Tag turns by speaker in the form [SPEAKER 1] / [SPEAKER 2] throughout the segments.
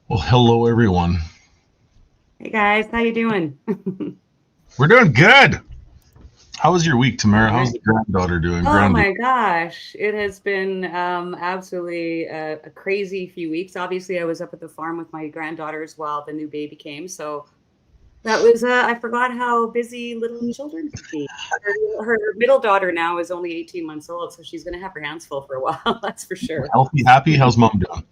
[SPEAKER 1] Well, hello everyone.
[SPEAKER 2] Hey guys, how you doing?
[SPEAKER 1] We're doing good. How was your week,
[SPEAKER 2] All
[SPEAKER 1] Tamara? How's
[SPEAKER 2] right.
[SPEAKER 1] the granddaughter doing?
[SPEAKER 2] Oh
[SPEAKER 1] Granddaughter.
[SPEAKER 2] my gosh, it has been absolutely a crazy few weeks. Obviously, I was up at the farm with my granddaughters while the new baby came, so that was I forgot how busy little children can be. Her middle daughter now is only 18 months old, so she's going to have her hands full for a while, that's for sure.
[SPEAKER 1] Healthy, happy. How's mom doing?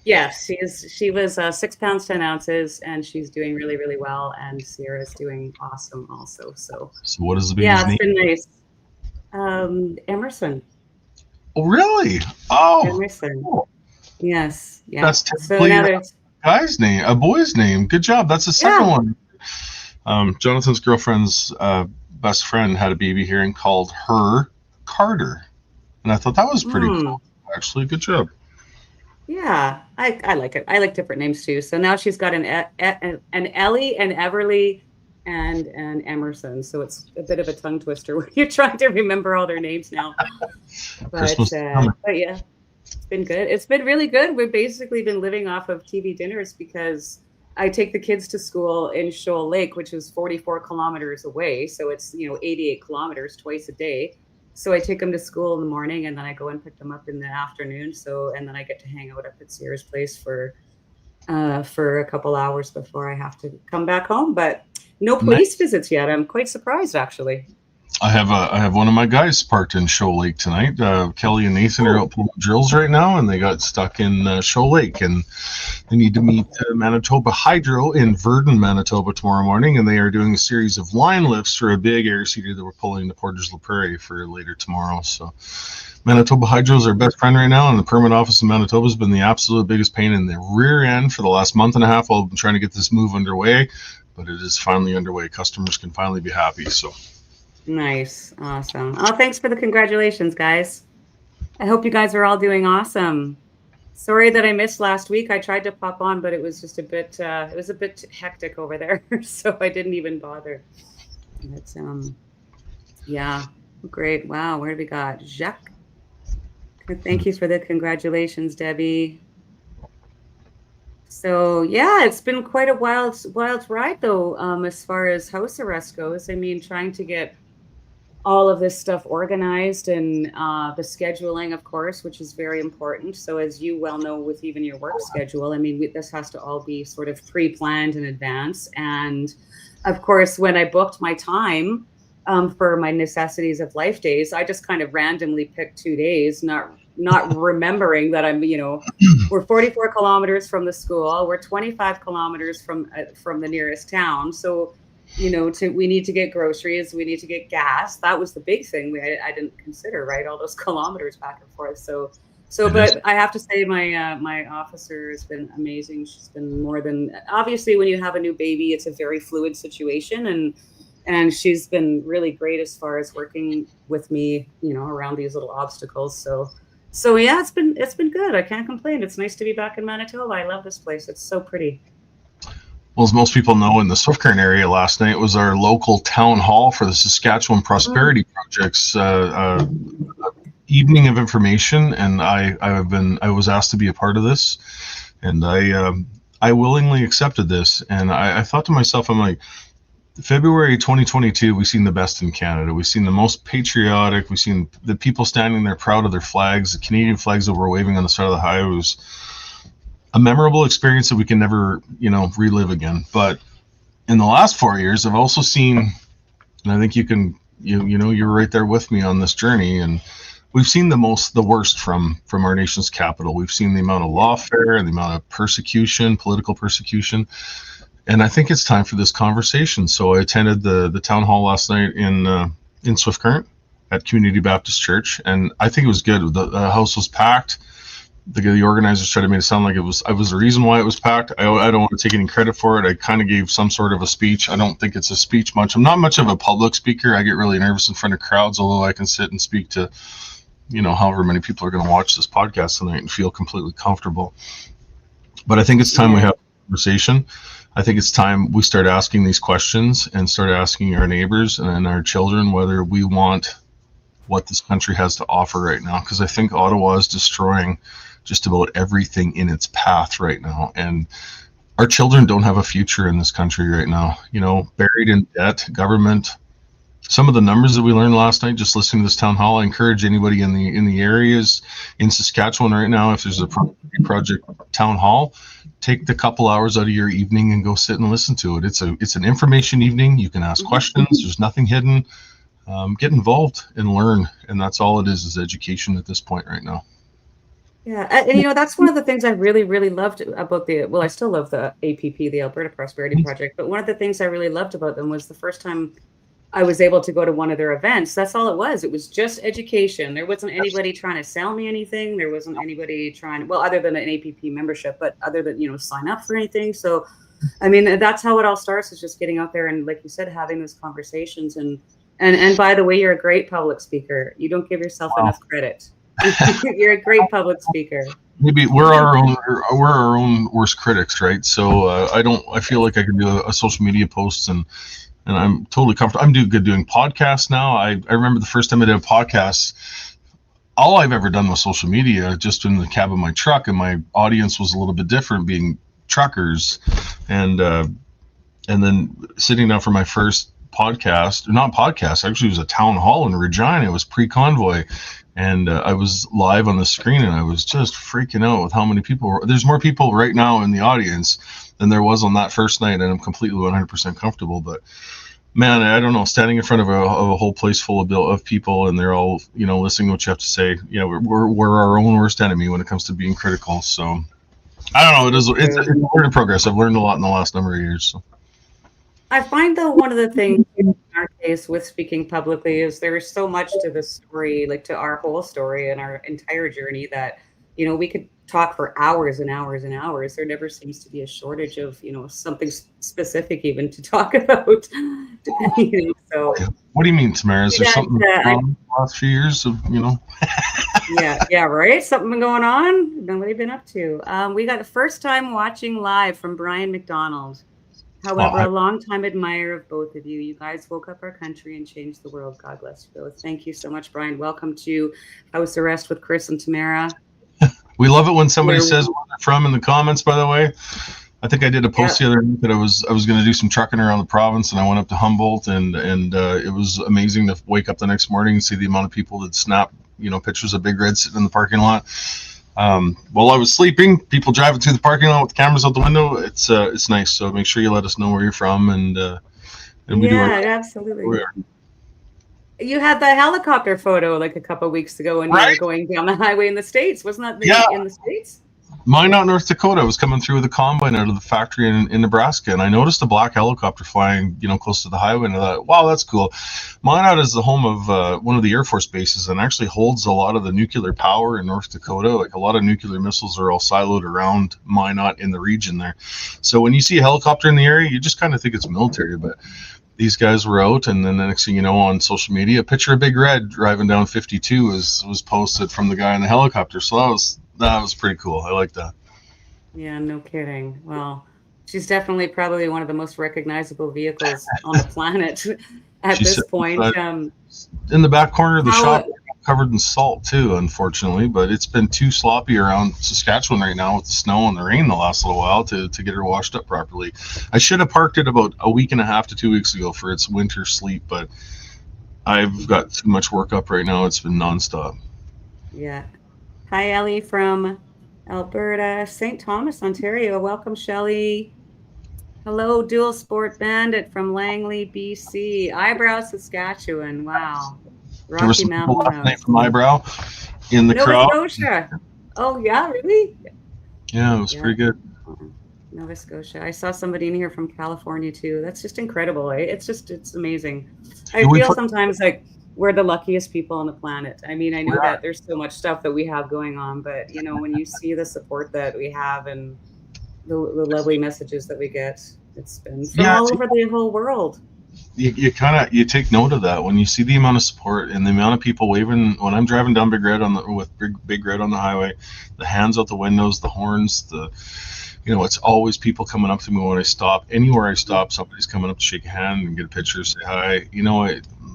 [SPEAKER 2] Yes, she was 6 pounds 10 ounces, and she's doing really really well. And Sierra's doing awesome also. So
[SPEAKER 1] So, what is the
[SPEAKER 2] yeah,
[SPEAKER 1] baby's
[SPEAKER 2] it's
[SPEAKER 1] name?
[SPEAKER 2] been nice. Emerson.
[SPEAKER 1] Oh, really? Oh,
[SPEAKER 2] Emerson.
[SPEAKER 1] cool.
[SPEAKER 2] Yes. Yeah.
[SPEAKER 1] That's
[SPEAKER 2] So
[SPEAKER 1] typically
[SPEAKER 2] now
[SPEAKER 1] a
[SPEAKER 2] there's,
[SPEAKER 1] guy's name, a boy's name. Good job. That's the second
[SPEAKER 2] yeah.
[SPEAKER 1] one. Jonathan's girlfriend's best friend had a baby here and called her Carter, and I thought that was pretty
[SPEAKER 2] Hmm.
[SPEAKER 1] cool. Actually, good job.
[SPEAKER 2] Yeah. I like it. I like different names too. So now she's got an Ellie, an Everly, and an Emerson. So it's a bit of a tongue twister when you're trying to remember all their names now.
[SPEAKER 1] Christmas
[SPEAKER 2] But
[SPEAKER 1] is coming.
[SPEAKER 2] yeah, it's been good. It's been really good. We've basically been living off of TV dinners because I take the kids to school in Shoal Lake, which is 44 kilometers away. So it's, 88 kilometers twice a day. So I take them to school in the morning and then I go and pick them up in the afternoon. So, and then I get to hang out up at Sierra's place for a couple hours before I have to come back home. But no police
[SPEAKER 1] Nice.
[SPEAKER 2] visits yet. I'm quite surprised actually.
[SPEAKER 1] I have one of my guys parked in Shoal Lake tonight. Kelly and Nathan are
[SPEAKER 2] Oh,
[SPEAKER 1] out pulling drills right now, and they got stuck in Shoal Lake, and they need to meet Manitoba Hydro in Virden, Manitoba tomorrow morning, and they are doing a series of line lifts for a big air seeder that we're pulling to Portage La Prairie for later tomorrow. So Manitoba Hydro is our best friend right now, and the permit office in Manitoba has been the absolute biggest pain in the rear end for the last month and a half while I've been trying to get this move underway, but it is finally underway. Customers can finally be happy. So
[SPEAKER 2] nice. Awesome. Oh, thanks for the congratulations, guys. I hope you guys are all doing awesome. Sorry that I missed last week. I tried to pop on, but it was just it was a bit hectic over there, so I didn't even bother. But yeah, great. Wow, where do we got Jacques? Thank you for the congratulations, Debbie. So yeah, it's been quite a wild ride though, as far as house arrest goes. I mean, trying to get all of this stuff organized and the scheduling, of course, which is very important. So, as you well know, with even your work schedule, I mean, this has to all be sort of pre planned in advance. And of course, when I booked my time for my necessities of life days, I just kind of randomly picked 2 days, not remembering that we're 44 kilometers from the school, we're 25 kilometers from the nearest town. So we need to get groceries, we need to get gas. That was the big thing I didn't consider, right? All those kilometers back and forth. So
[SPEAKER 1] it is.
[SPEAKER 2] but I have to say my officer has been amazing. She's been more than, obviously when you have a new baby, it's a very fluid situation, and she's been really great as far as working with me, around these little obstacles. So yeah, it's been good. I can't complain. It's nice to be back in Manitoba. I love this place. It's so pretty.
[SPEAKER 1] Well, as most people know, in the Swift Current area last night was our local town hall for the Saskatchewan
[SPEAKER 2] Mm,
[SPEAKER 1] Prosperity Project's evening of information, and I was asked to be a part of this, and I willingly accepted this, and I thought to myself, I'm like, February 2022, we've seen the best in Canada. We've seen the most patriotic. We've seen the people standing there proud of their flags. The Canadian flags that were waving on the side of the highway was a memorable experience that we can never, relive again. But in the last 4 years, I've also seen, and I think you're right there with me on this journey, and we've seen the worst from our nation's capital. We've seen the amount of lawfare and the amount of persecution, political persecution, and I think it's time for this conversation. So I attended the town hall last night in Swift Current at Community Baptist Church, and I think it was good. The house was packed. The organizers tried to make it sound like I was the reason why it was packed. I don't want to take any credit for it. I kind of gave some sort of a speech. I don't think it's a speech much. I'm not much of a public speaker. I get really nervous in front of crowds, although I can sit and speak to, however many people are going to watch this podcast tonight and feel completely comfortable. But I think it's time we
[SPEAKER 2] yeah.
[SPEAKER 1] have a conversation. I think it's time we start asking these questions and start asking our neighbors and our children whether we want what this country has to offer right now. Because I think Ottawa is just about everything in its path right now. And our children don't have a future in this country right now, buried in debt, government. Some of the numbers that we learned last night just listening to this town hall, I encourage anybody in the areas in Saskatchewan right now, if there's a project town hall, take the couple hours out of your evening and go sit and listen to it. It's an information evening. You can ask questions. There's nothing hidden. Get involved and learn, and that's all it is education at this point right now.
[SPEAKER 2] Yeah, and that's one of the things I really, really loved about I still love the APP, the Alberta Prosperity Project, but one of the things I really loved about them was the first time I was able to go to one of their events. That's all it was. It was just education. There wasn't anybody trying to sell me anything. There wasn't anybody other than an APP membership, but other than, sign up for anything. So, I mean, that's how it all starts, is just getting out there and, like you said, having those conversations. And by the way, you're a great public speaker. You don't give yourself enough credit. You're a great public speaker.
[SPEAKER 1] Maybe we're our own worst critics, right? So I feel like I can do a social media post and I'm totally comfortable. I'm good doing podcasts now. I remember the first time I did a podcast, all I've ever done was social media, just in the cab of my truck, and my audience was a little bit different, being truckers, and then sitting down for my first podcast, not podcast, actually it was a town hall in Regina. It was pre-convoy, and I was live on the screen, and I was just freaking out with how many people were. There's more people right now in the audience than there was on that first night, and I'm completely 100% comfortable. But man, I don't know, standing in front of a whole place full of people, and they're all, listening to what you have to say. We're our own worst enemy when it comes to being critical. So I don't know. It's a learning progress. I've learned a lot in the last number of years. So.
[SPEAKER 2] I find, though, one of the things in our case with speaking publicly is there is so much to the story, like to our whole story and our entire journey, that, we could talk for hours and hours and hours. There never seems to be a shortage of, something specific even to talk about. So.
[SPEAKER 1] What do you mean, Tamara? Is there something wrong in the last few years of,
[SPEAKER 2] Yeah, right. Something going on. Nobody been up to. We got a first time watching live from Brian McDonald. However, a long-time admirer of both of you. You guys woke up our country and changed the world. God bless you both. Thank you so much, Brian. Welcome to House Arrest with Chris and Tamara.
[SPEAKER 1] We love it when somebody says where they're from in the comments, by the way. I think I did a post the other night that I was going to do some trucking around the province, and I went up to Humboldt, and it was amazing to wake up the next morning and see the amount of people that snap, pictures of Big Red sitting in the parking lot. While I was sleeping, people driving through the parking lot with cameras out the window. It's nice. So make sure you let us know where you're from, and we do our
[SPEAKER 2] absolutely. You had the helicopter photo like a couple of weeks ago when you were going down the highway in the States. Wasn't that in the States?
[SPEAKER 1] Minot, North Dakota. I was coming through with a combine out of the factory in Nebraska, and I noticed a black helicopter flying, close to the highway, and I thought, wow, that's cool. Minot is the home of one of the Air Force bases, and actually holds a lot of the nuclear power in North Dakota. Like, a lot of nuclear missiles are all siloed around Minot in the region there. So when you see a helicopter in the area, you just kind of think it's military, but these guys were out, and then the next thing you know, on social media, a picture of Big Red driving down 52 was posted from the guy in the helicopter. So that was pretty cool. I like that.
[SPEAKER 2] Yeah, no kidding. Well, she's definitely probably one of the most recognizable vehicles on the planet at this point.
[SPEAKER 1] In the back corner of the shop, covered in salt too, unfortunately, but it's been too sloppy around Saskatchewan right now with the snow and the rain the last little while to get her washed up properly. I should have parked it about a week and a half to 2 weeks ago for its winter sleep, but I've got too much work up right now. It's been nonstop.
[SPEAKER 2] Yeah. Hi, Ellie from Alberta, St. Thomas, Ontario. Welcome, Shelley. Hello, Dual Sport Bandit from Langley, BC. Eyebrow, Saskatchewan. Wow. Rocky Mountain Road.
[SPEAKER 1] From Eyebrow in the crowd.
[SPEAKER 2] Nova Scotia. Oh, yeah, really?
[SPEAKER 1] Yeah, it was pretty good.
[SPEAKER 2] Nova Scotia. I saw somebody in here from California too. That's just incredible. It's amazing. I feel sometimes like we're the luckiest people on the planet. I mean, I know that there's so much stuff that we have going on, but when you see the support that we have and the lovely messages that we get, it's been from all over the whole world.
[SPEAKER 1] You take note of that when you see the amount of support and the amount of people waving when I'm driving down Big Red with Big Red on the highway, the hands out the windows, the horns, It's always people coming up to me when I stop. Anywhere I stop, somebody's coming up to shake a hand and get a picture, say hi.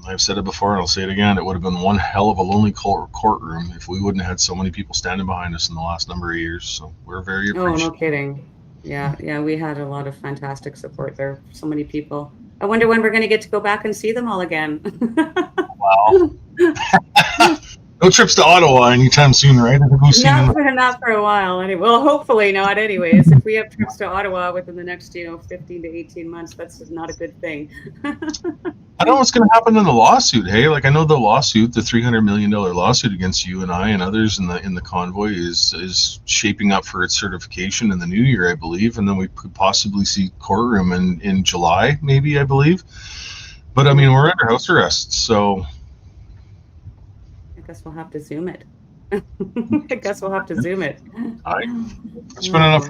[SPEAKER 1] I've said it before and I'll say it again. It would have been one hell of a lonely courtroom if we wouldn't have had so many people standing behind us in the last number of years. So we're very
[SPEAKER 2] Oh, no
[SPEAKER 1] appreciative.
[SPEAKER 2] kidding. Yeah, we had a lot of fantastic support there. So many people. I wonder when we're going to get to go back and see them all again.
[SPEAKER 1] Wow. No trips to Ottawa anytime soon, right? I think we've seen them.
[SPEAKER 2] Not for a while. Anyway, well, hopefully not. Anyways, if we have trips to Ottawa within the next 15 to 18 months, that's just not a good thing.
[SPEAKER 1] I don't know what's going to happen in the lawsuit. Hey, like I know the lawsuit, the $300 million lawsuit against you and I and others in the convoy is shaping up for its certification in the new year, I believe, and then we could possibly see courtroom in July, maybe, I believe. But I mean, we're under house arrest, so
[SPEAKER 2] I guess we'll have to Zoom it. I guess we'll have to Zoom it.
[SPEAKER 1] I spent enough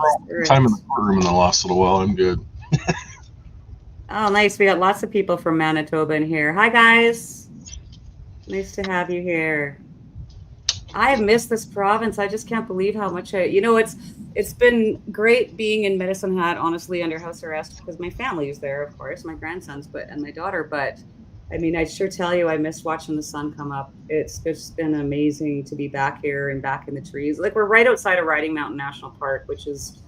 [SPEAKER 1] time in the courtroom in the last little while. I'm good.
[SPEAKER 2] Oh, nice. We got lots of people from Manitoba in here. Hi, guys. Nice to have you here. I miss this province. I just can't believe how much it's been great being in Medicine Hat, honestly, under house arrest because my family is there, of course, my grandsons, and my daughter. But I mean, I sure tell you, I miss watching the sun come up. It's just been amazing to be back here and back in the trees. Like we're right outside of Riding Mountain National Park, which is,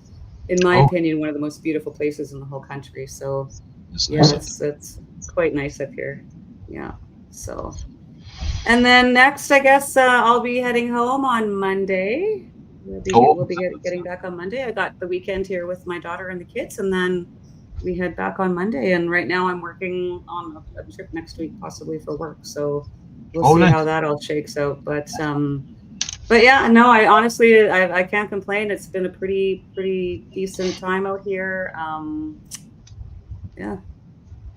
[SPEAKER 2] in my opinion, one of the most beautiful places in the whole country. So yeah, it's quite nice up here. Yeah. So, and then next, I guess I'll be heading home on Monday. We'll be getting back on Monday. I got the weekend here with my daughter and the kids, and then we head back on Monday. And right now I'm working on a trip next week, possibly for work. So we'll see how that all shakes out. But yeah, no, I honestly, I can't complain. It's been a pretty decent time out here. Yeah,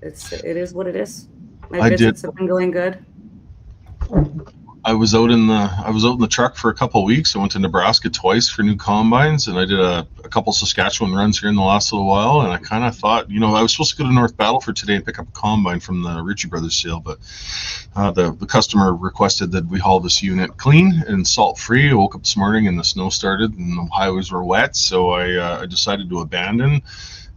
[SPEAKER 2] it is what it is. My visits have been going good.
[SPEAKER 1] I was out in the truck for a couple of weeks. I went to Nebraska twice for new combines, and I did a couple Saskatchewan runs here in the last little while. And I kind of thought, I was supposed to go to North Battleford today and pick up a combine from the Ritchie Brothers sale, but the customer requested that we haul this unit clean and salt free. I woke up this morning and the snow started and the highways were wet, so I decided to abandon.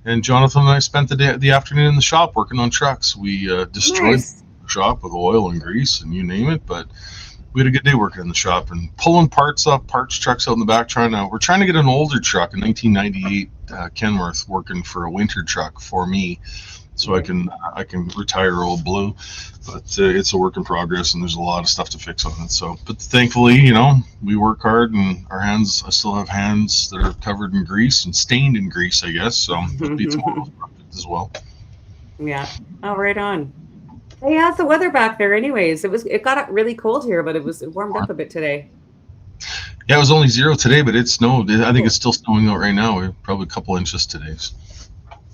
[SPEAKER 1] And Jonathan and I spent the afternoon in the shop working on trucks. We destroyed the shop with oil and grease and you name it, but we had a good day working in the shop and pulling parts trucks out in the back. We're trying to get an older truck, a 1998 Kenworth, working for a winter truck for me, so I can retire old Blue. But it's a work in progress, and there's a lot of stuff to fix on it. So, but thankfully, we work hard, and I still have hands that are covered in grease and stained in grease, I guess. So it'll be tomorrow's project as well.
[SPEAKER 2] Yeah. Oh, right on. Hey, how's the weather back there? Anyways, it got really cold here, but it warmed up a bit today.
[SPEAKER 1] Yeah, it was only 0 today, but it snowed. I think it's still snowing out right now. We're probably a couple inches today.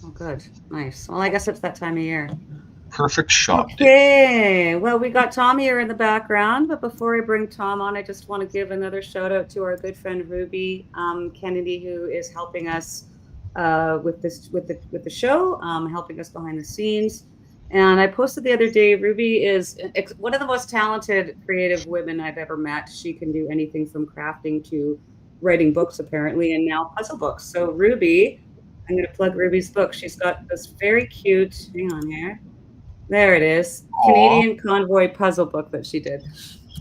[SPEAKER 2] Oh, good, nice. Well, I guess it's that time of year.
[SPEAKER 1] Perfect shot.
[SPEAKER 2] Okay. Well, we got Tom here in the background, but before I bring Tom on, I just want to give another shout out to our good friend Ruby Kennedy, who is helping us with the show, helping us behind the scenes. And I posted the other day, Ruby is one of the most talented creative women I've ever met. She can do anything from crafting to writing books, apparently, and now puzzle books. So Ruby, I'm going to plug Ruby's book. She's got this very cute, hang on here. There it is. Canadian Convoy puzzle book that she did.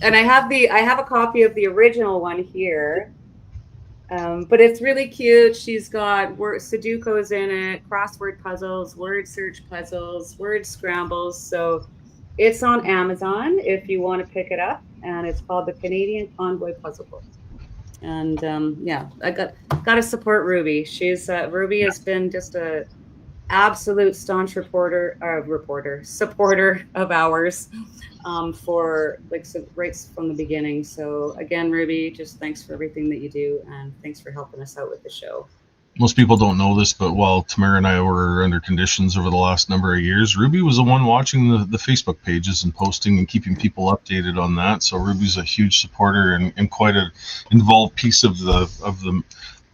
[SPEAKER 2] And I have a copy of the original one here. But it's really cute. She's got Sudokus in it, crossword puzzles, word search puzzles, word scrambles. So it's on Amazon if you want to pick it up, and it's called the Canadian Convoy Puzzle Book. And yeah, I got to support Ruby. Ruby has been just a absolute staunch supporter of ours. For right from the beginning. So again, Ruby, just thanks for everything that you do, and thanks for helping us out with the show.
[SPEAKER 1] Most people don't know this, but while Tamara and I were under conditions over the last number of years, Ruby was the one watching the Facebook pages and posting and keeping people updated on that. So Ruby's a huge supporter and quite an involved piece of the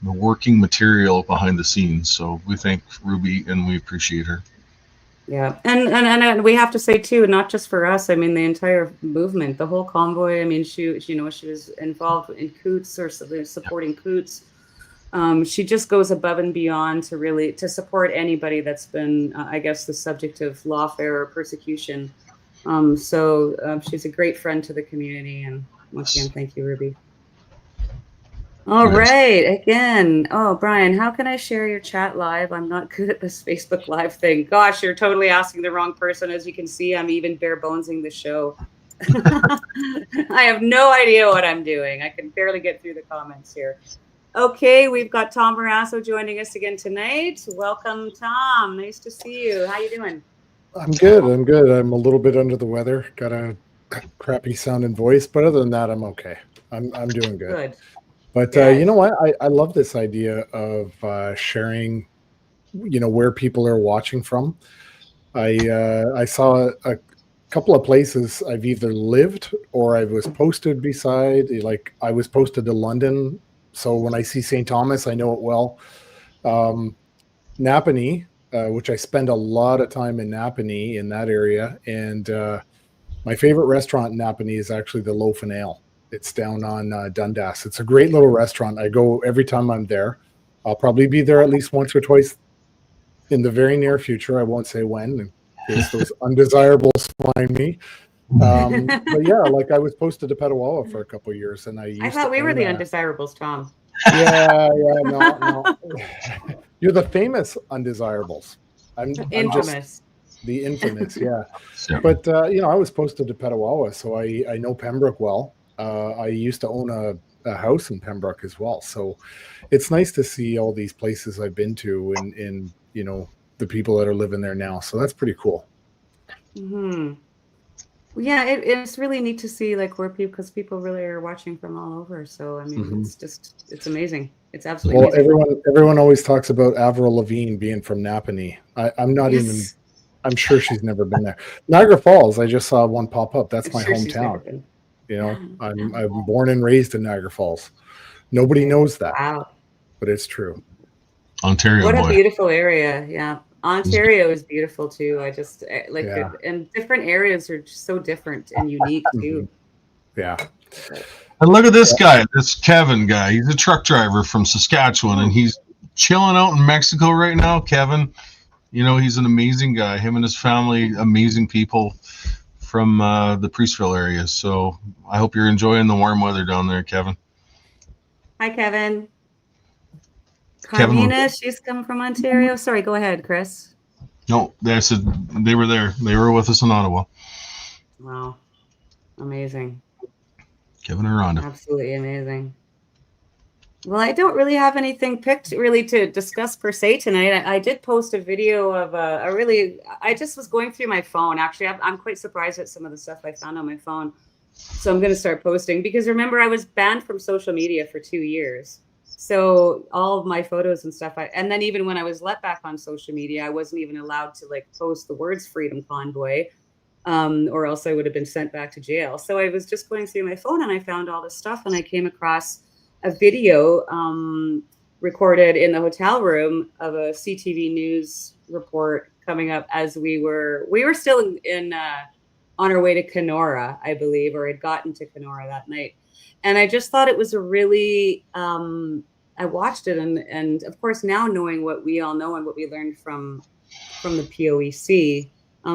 [SPEAKER 1] working material behind the scenes. So we thank Ruby and we appreciate her.
[SPEAKER 2] Yeah, and we have to say too, not just for us. I mean, the entire movement, the whole convoy. I mean, she was involved in Coots or supporting Coots. She just goes above and beyond to support anybody that's been, I guess, the subject of lawfare or persecution. She's a great friend to the community. And once again, thank you, Ruby. All
[SPEAKER 1] Yes.
[SPEAKER 2] right. Again. Oh, Brian, how can I share your chat live? I'm not good at this Facebook Live thing. Gosh, you're totally asking the wrong person. As you can see, I'm even bare bonesing the show. I have no idea what I'm doing. I can barely get through the comments here. Okay, we've got Tom Morasso joining us again tonight. Welcome, Tom. Nice to see you. How you doing?
[SPEAKER 3] I'm good. I'm a little bit under the weather. Got a crappy sounding voice, but other than that, I'm okay. I'm doing good.
[SPEAKER 2] Good.
[SPEAKER 3] But you know what? I love this idea of sharing, where people are watching from. I saw a couple of places I've either lived or I was posted beside. Like I was posted to London, so when I see St. Thomas, I know it well. Napanee, which I spend a lot of time in Napanee in that area, and my favorite restaurant in Napanee is actually the Loaf and Ale. It's down on Dundas. It's a great little restaurant. I go every time I'm there. I'll probably be there at least once or twice in the very near future. I won't say when, in case those undesirables find me. But yeah, like I was posted to Petawawa for a couple of years, and I
[SPEAKER 2] thought we were the undesirables, Tom.
[SPEAKER 3] Yeah, no. You're the famous undesirables. I'm just the infamous, yeah. But I was posted to Petawawa, so I know Pembroke well. I used to own a house in Pembroke as well, so it's nice to see all these places I've been to and the people that are living there now. So that's pretty cool.
[SPEAKER 2] Mm-hmm. Yeah, it's really neat to see like where because people really are watching from all over. So I mean, it's amazing. It's absolutely amazing.
[SPEAKER 3] Everyone always talks about Avril Lavigne being from Napanee. I'm sure she's never been there. Niagara Falls, I just saw one pop up. That's my hometown. I'm born and raised in Niagara Falls. Nobody knows that.
[SPEAKER 2] Wow.
[SPEAKER 3] But it's true.
[SPEAKER 1] Ontario.
[SPEAKER 2] What a beautiful area. Yeah. Ontario is beautiful too. I just like it, and different areas are just so different and unique too.
[SPEAKER 3] Yeah.
[SPEAKER 1] And look at this guy, this Kevin guy. He's a truck driver from Saskatchewan, and he's chilling out in Mexico right now. Kevin, he's an amazing guy. Him and his family, amazing people from the Priestville area. So I hope you're enjoying the warm weather down there, Kevin.
[SPEAKER 2] Hi, Kevin. Carmina, she's come from Ontario. Sorry, go ahead, Chris.
[SPEAKER 1] No, they said they were there. They were with us in Ottawa.
[SPEAKER 2] Wow. Amazing.
[SPEAKER 1] Kevin and Rhonda.
[SPEAKER 2] Absolutely amazing. Well, I don't really have anything picked really to discuss per se tonight. I did post a video of I just was going through my phone. Actually, I'm quite surprised at some of the stuff I found on my phone. So I'm going to start posting because remember, I was banned from social media for 2 years. So all of my photos and stuff, and then even when I was let back on social media, I wasn't even allowed to like post the words Freedom Convoy, or else I would have been sent back to jail. So I was just going through my phone and I found all this stuff, and I came across a video recorded in the hotel room of a CTV News report coming up as we were still in on our way to Kenora, I believe, or had gotten to Kenora that night. And I just thought it was a really, I watched it and of course now knowing what we all know and what we learned from the POEC,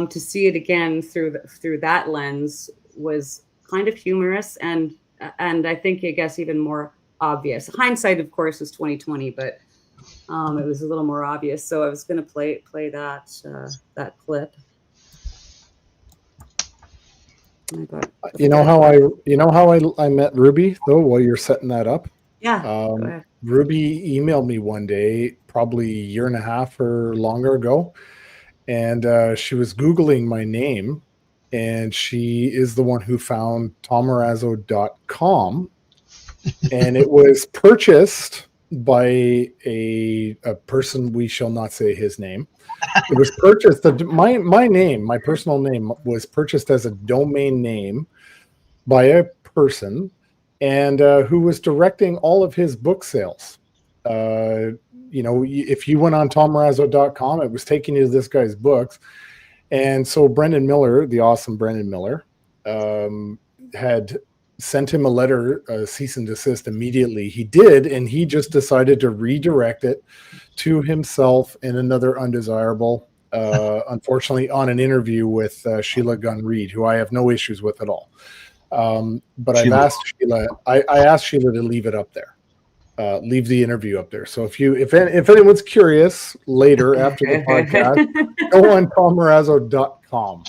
[SPEAKER 2] to see it again through that lens was kind of humorous and I think I guess even more obvious. Hindsight, of course, is 2020, but it was a little more obvious. So I was going to play that clip.
[SPEAKER 3] You know how I met Ruby though while you're setting that up?
[SPEAKER 2] Yeah.
[SPEAKER 3] Ruby emailed me one day, probably a year and a half or longer ago, and she was Googling my name, and she is the one who found tomorazzo.com, and it was purchased by a person, we shall not say his name. It was purchased. My name, my personal name, was purchased as a domain name by a person, and who was directing all of his book sales. If you went on tomorazzo.com, it was taking you to this guy's books, and so Brendan Miller, the awesome Brendan Miller, had sent him a letter, cease and desist immediately. He did, and he just decided to redirect it to himself and another undesirable, unfortunately, on an interview with Sheila Gunn Reid, who I have no issues with at all. But I've asked Sheila, I asked Sheila to leave it up there. Leave the interview up there. So if anyone's curious later after the podcast, go on palmarazzo.com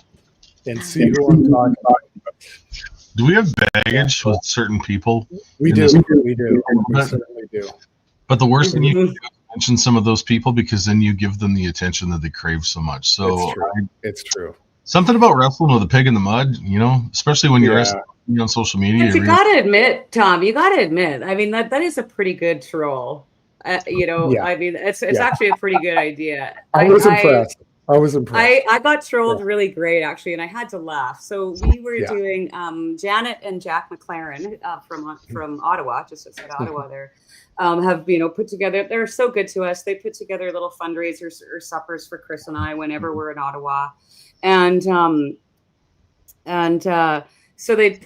[SPEAKER 3] and see who I'm talking about.
[SPEAKER 1] Do we have baggage with certain people?
[SPEAKER 3] We do. We certainly do.
[SPEAKER 1] But the worst thing you can do is mention some of those people, because then you give them the attention that they crave so much. So
[SPEAKER 3] it's true.
[SPEAKER 1] Something about wrestling with a pig in the mud, especially when you're wrestling on social media.
[SPEAKER 2] But you gotta admit, Tom, I mean, that is a pretty good troll. I mean, it's actually a pretty good idea.
[SPEAKER 3] I was impressed.
[SPEAKER 2] I got trolled really great, actually, and I had to laugh. So we were doing Janet and Jack McLaren from Ottawa, just outside Ottawa there, have put together. They're so good to us. They put together little fundraisers or suppers for Chris and I whenever we're in Ottawa, and so they were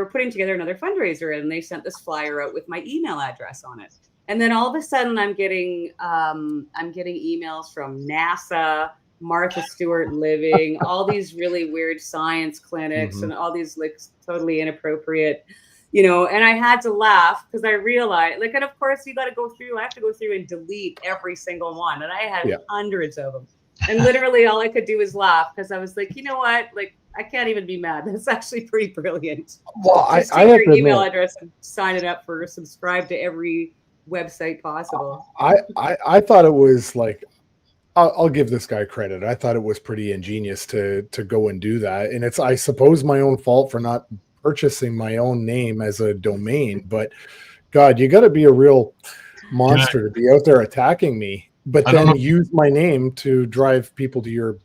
[SPEAKER 2] putting together another fundraiser, and they sent this flyer out with my email address on it. And then all of a sudden, I'm getting emails from NASA, Martha Stewart Living, all these really weird science clinics, and all these like totally inappropriate, And I had to laugh because I realized, and of course, I have to go through and delete every single one, and I had hundreds of them. And literally, all I could do was laugh because I was like, you know what, I can't even be mad. That's actually pretty brilliant.
[SPEAKER 3] Well,
[SPEAKER 2] I have your email address and sign it up for subscribe to every website possible.
[SPEAKER 3] I thought it was like, I'll give this guy credit. I thought it was pretty ingenious to go and do that. And it's, I suppose, my own fault for not purchasing my own name as a domain. But God, you got to be a real monster to be out there attacking me, but then use my name to drive people to your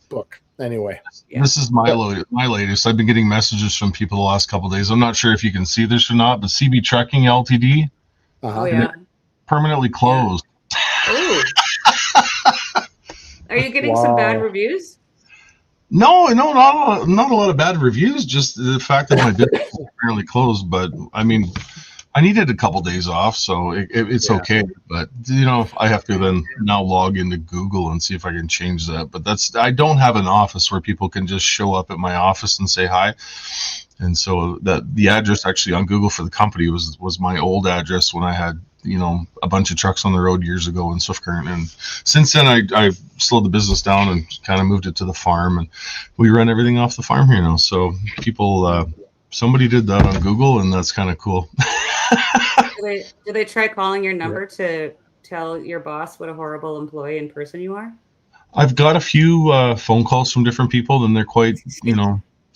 [SPEAKER 3] book. Anyway,
[SPEAKER 1] this is my latest. I've been getting messages from people the last couple of days. I'm not sure if you can see this or not, but CB Trucking Ltd. Permanently closed.
[SPEAKER 2] Oh. Are you getting some bad reviews?
[SPEAKER 1] No, not a lot of bad reviews. Just the fact that my business is apparently closed. But I mean, I needed a couple days off, so it's okay. But I have to then now log into Google and see if I can change that. But I don't have an office where people can just show up at my office and say hi. And so the address actually on Google for the company was my old address when I had a bunch of trucks on the road years ago in Swift Current. And since then I slowed the business down and kind of moved it to the farm, and we run everything off the farm here now. So people, somebody did that on Google, and that's kind of cool.
[SPEAKER 2] Do they try calling your number to tell your boss what a horrible employee in person you are?
[SPEAKER 1] I've got a few phone calls from different people, and they're quite,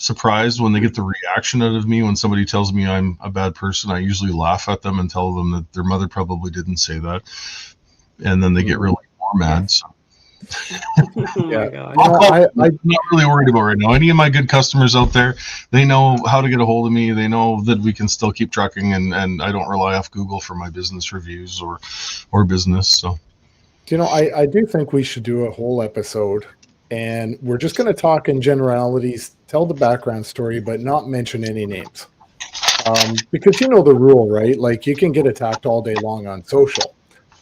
[SPEAKER 1] surprised when they get the reaction out of me when somebody tells me I'm a bad person. I usually laugh at them and tell them that their mother probably didn't say that, and then they get really more mad. So.
[SPEAKER 2] Oh my God.
[SPEAKER 1] I'm not really worried about right now. Any of my good customers out there, they know how to get a hold of me. They know that we can still keep trucking, and I don't rely off Google for my business reviews or business. So,
[SPEAKER 3] I do think we should do a whole episode, and we're just going to talk in generalities, tell the background story, but not mention any names. Because the rule, right? Like, you can get attacked all day long on social.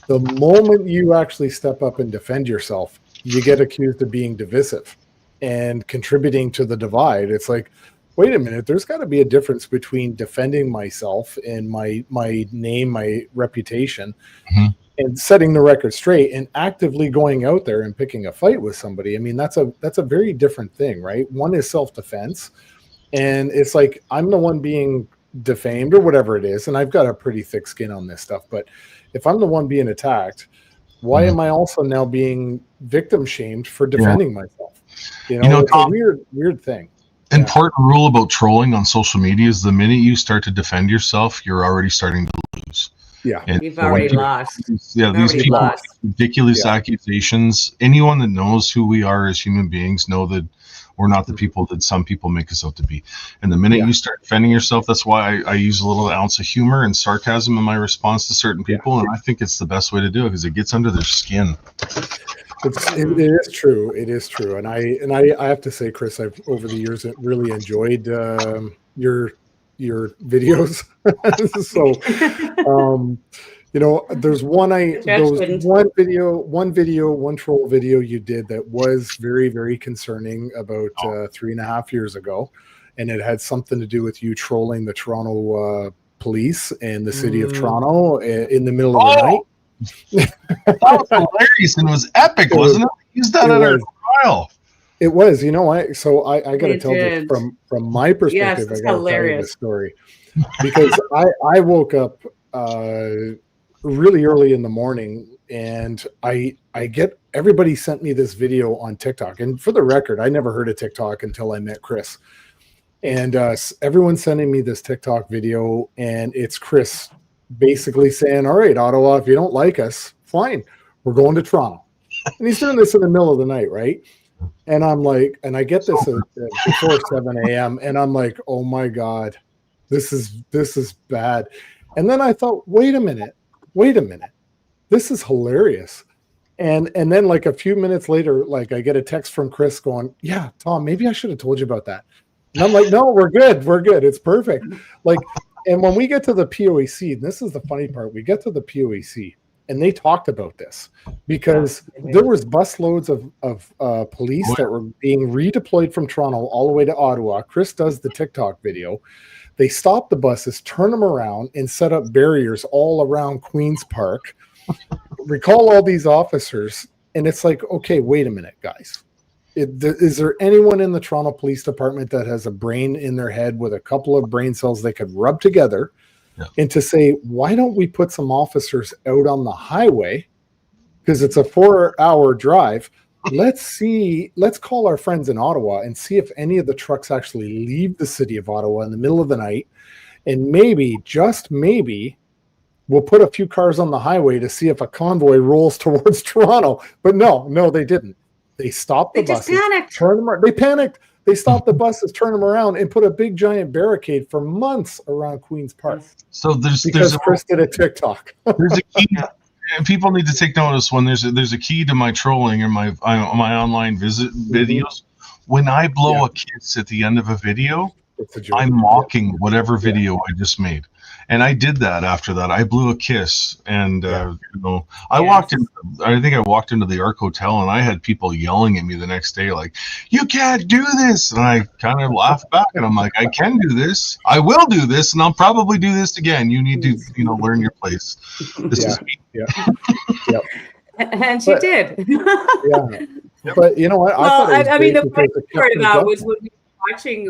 [SPEAKER 3] The moment you actually step up and defend yourself, you get accused of being divisive and contributing to the divide. It's like, wait a minute, there's got to be a difference between defending myself and my name, my reputation, and setting the record straight and actively going out there and picking a fight with somebody. I mean, that's a very different thing, right? One is self-defense, and it's like, I'm the one being defamed or whatever it is, and I've got a pretty thick skin on this stuff, but if I'm the one being attacked, why am I also now being victim shamed for defending myself? It's a weird thing.
[SPEAKER 1] Important rule about trolling on social media is the minute you start to defend yourself, you're already starting to lose.
[SPEAKER 3] Yeah.
[SPEAKER 2] And you've already lost.
[SPEAKER 1] Yeah, these people make ridiculous accusations. Anyone that knows who we are as human beings know that we're not the people that some people make us out to be. And the minute you start defending yourself, that's why I use a little ounce of humor and sarcasm in my response to certain people. And I think it's the best way to do it because it gets under their skin.
[SPEAKER 3] It is true. It is true. And I have to say, Chris, I've over the years really enjoyed your videos. So there's one troll video you did that was very, very concerning about 3.5 years ago, and it had something to do with you trolling the Toronto police and the city of Toronto in the middle of the night.
[SPEAKER 1] That was hilarious and it was epic, wasn't it? We used that at our trial.
[SPEAKER 3] It was, so I got to tell this from my perspective.
[SPEAKER 2] Yes,
[SPEAKER 3] I got to tell you this story because I woke up really early in the morning, and I get everybody sent me this video on TikTok. And for the record, I never heard of TikTok until I met Chris. And everyone's sending me this TikTok video, and it's Chris basically saying, "All right, Ottawa, if you don't like us, fine, we're going to Toronto." And he's doing this in the middle of the night, right? And I'm like, and I get this before 7 a.m. and I'm like, oh my God, this is bad. And then I thought, wait a minute, this is hilarious. And then like a few minutes later, like I get a text from Chris going, "Yeah, Tom, maybe I should have told you about that." And I'm like, "No, we're good, it's perfect." Like, and when we get to the POAC, and this is the funny part, we get to the POAC, and they talked about this because there was busloads of police that were being redeployed from Toronto all the way to Ottawa. Chris does the TikTok video. They stop the buses, turn them around, and set up barriers all around Queen's Park. Recall all these officers, and it's like, okay, wait a minute, guys. Is there anyone in the Toronto Police Department that has a brain in their head with a couple of brain cells they could rub together and to say, why don't we put some officers out on the highway? Because it's a 4-hour drive. Let's call our friends in Ottawa and see if any of the trucks actually leave the city of Ottawa in the middle of the night. And maybe, just maybe, we'll put a few cars on the highway to see if a convoy rolls towards Toronto. But no, they didn't. They stopped the buses. They panicked. They stopped the buses, turned them around, and put a big giant barricade for months around Queen's Park.
[SPEAKER 1] So
[SPEAKER 3] Chris did a TikTok.
[SPEAKER 1] There's a key. And people need to take notice when there's a key to my trolling or my online videos. When I blow a kiss at the end of a video, I'm mocking whatever video I just made. And I did that after that. I blew a kiss, and I walked in. I think I walked into the Arc Hotel, and I had people yelling at me the next day, like, "You can't do this!" And I kind of laughed back, and I'm like, "I can do this. I will do this, and I'll probably do this again. You need to, learn your place." This is me.
[SPEAKER 3] Yeah.
[SPEAKER 2] And she did.
[SPEAKER 3] But you know what?
[SPEAKER 2] I mean, the funny part about was when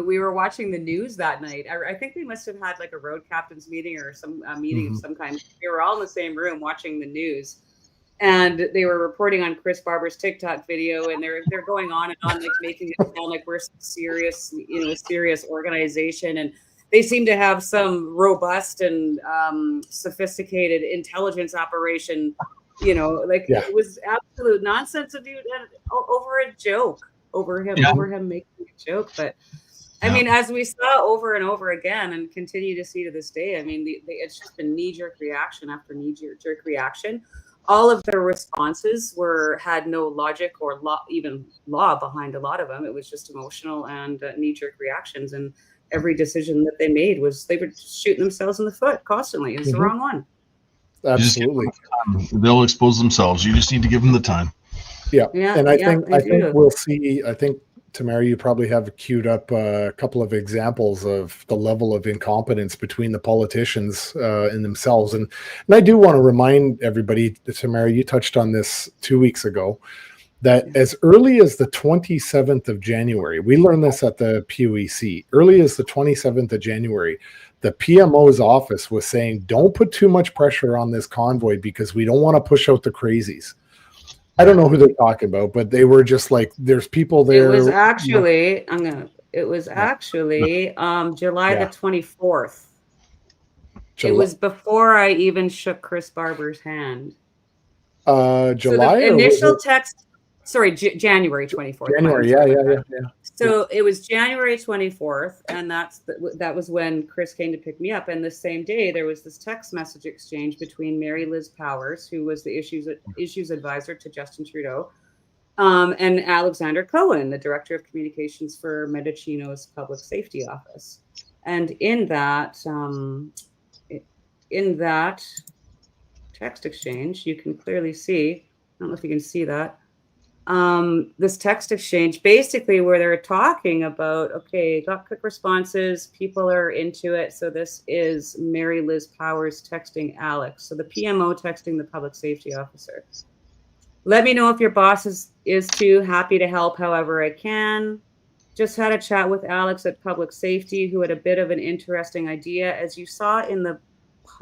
[SPEAKER 2] we were watching the news that night. I think we must have had like a road captain's meeting or some meeting of some kind. We were all in the same room watching the news, and they were reporting on Chris Barber's TikTok video, and they're going on and on, like making it sound like we're serious, serious organization, and they seem to have some robust and sophisticated intelligence operation. It was absolute nonsense to do over a joke. Over him making a joke. But I mean, as we saw over and over again and continue to see to this day, I mean, it's just been knee-jerk reaction after knee-jerk reaction. All of their responses had no logic or even law behind a lot of them. It was just emotional and knee-jerk reactions. And every decision that they made they were shooting themselves in the foot constantly. It was the wrong one.
[SPEAKER 3] Absolutely.
[SPEAKER 1] They'll expose themselves. You just need to give them the time.
[SPEAKER 3] Yeah. And I think we'll see. I think, Tamara, you probably have queued up a couple of examples of the level of incompetence between the politicians in themselves. And I do want to remind everybody, Tamara, you touched on this 2 weeks ago, that as early as the 27th of January, we learned this at the POEC, early as the 27th of January, the PMO's office was saying, don't put too much pressure on this convoy because we don't want to push out the crazies. I don't know who they're talking about, but they were just like, there's people there.
[SPEAKER 2] It was actually, July the 24th. It was before I even shook Chris Barber's hand.
[SPEAKER 3] July?
[SPEAKER 2] So the initial text, January 24th.
[SPEAKER 3] January, yeah.
[SPEAKER 2] So it was January 24th, and that was when Chris came to pick me up. And the same day, there was this text message exchange between Mary Liz Powers, who was the issues advisor to Justin Trudeau, and Alexander Cohen, the director of communications for Mendocino's public safety office. And in that text exchange, you can clearly see, I don't know if you can see that, this text exchange, basically where they're talking about, okay, got quick responses, people are into it. So this is Mary Liz Powers texting Alex. So the PMO texting the public safety officer. Let me know if your boss is too happy to help however I can. Just had a chat with Alex at public safety, who had a bit of an interesting idea. As you saw in the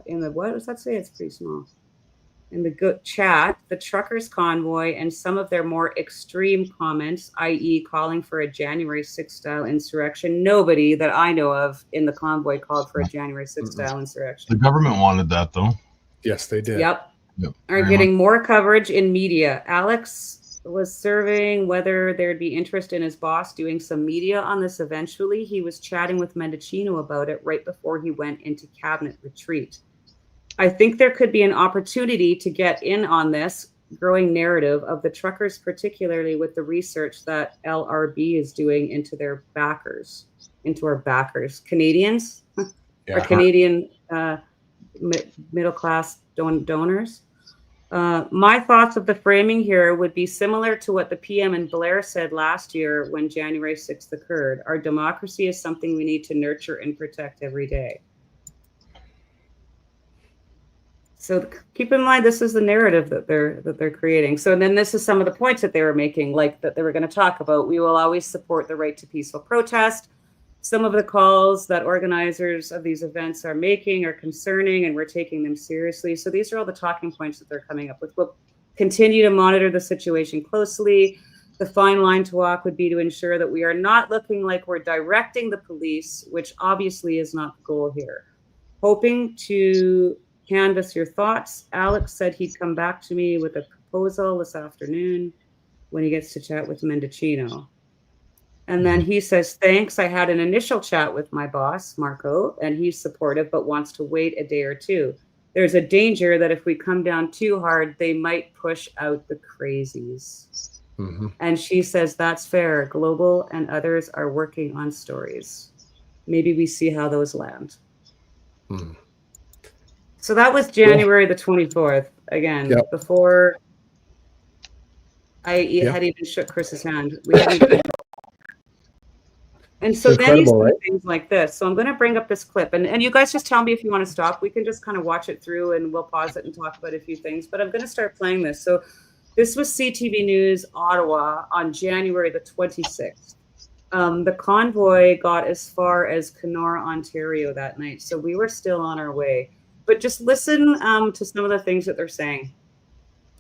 [SPEAKER 2] what does that say? It's pretty small. In the chat, the truckers convoy and some of their more extreme comments, i.e. calling for a January 6th style insurrection. Nobody that I know of in the convoy called for a January 6th style insurrection.
[SPEAKER 1] The government wanted that, though.
[SPEAKER 3] Yes, they did.
[SPEAKER 2] Yep.
[SPEAKER 1] Yep.
[SPEAKER 2] Are getting more coverage in media. Alex was surveying whether there'd be interest in his boss doing some media on this eventually. He was chatting with Mendocino about it right before he went into cabinet retreat. I think there could be an opportunity to get in on this growing narrative of the truckers, particularly with the research that LRB is doing into their backers, into our backers, Canadians, or Canadian middle-class donors. My thoughts of the framing here would be similar to what the PM and Blair said last year when January 6th occurred. Our democracy is something we need to nurture and protect every day. So keep in mind, this is the narrative that they're creating. So then this is some of the points that they were making, like that they were going to talk about. We will always support the right to peaceful protest. Some of the calls that organizers of these events are making are concerning, and we're taking them seriously. So these are all the talking points that they're coming up with. We'll continue to monitor the situation closely. The fine line to walk would be to ensure that we are not looking like we're directing the police, which obviously is not the goal here. Hoping to canvass your thoughts. Alex said he'd come back to me with a proposal this afternoon when he gets to chat with Mendocino. And then he says, thanks. I had an initial chat with my boss, Marco, and he's supportive, but wants to wait a day or two. There's a danger that if we come down too hard, they might push out the crazies. Mm-hmm. And she says, that's fair. Global and others are working on stories. Maybe we see how those land. Mm. So that was January the 24th, again, before I had even shook Chris's hand. And so then you see things like this. So I'm going to bring up this clip. And you guys just tell me if you want to stop. We can just kind of watch it through and we'll pause it and talk about a few things. But I'm going to start playing this. So this was CTV News Ottawa on January the 26th. The convoy got as far as Kenora, Ontario that night. So we were still on our way. But just listen to some of the things that they're saying.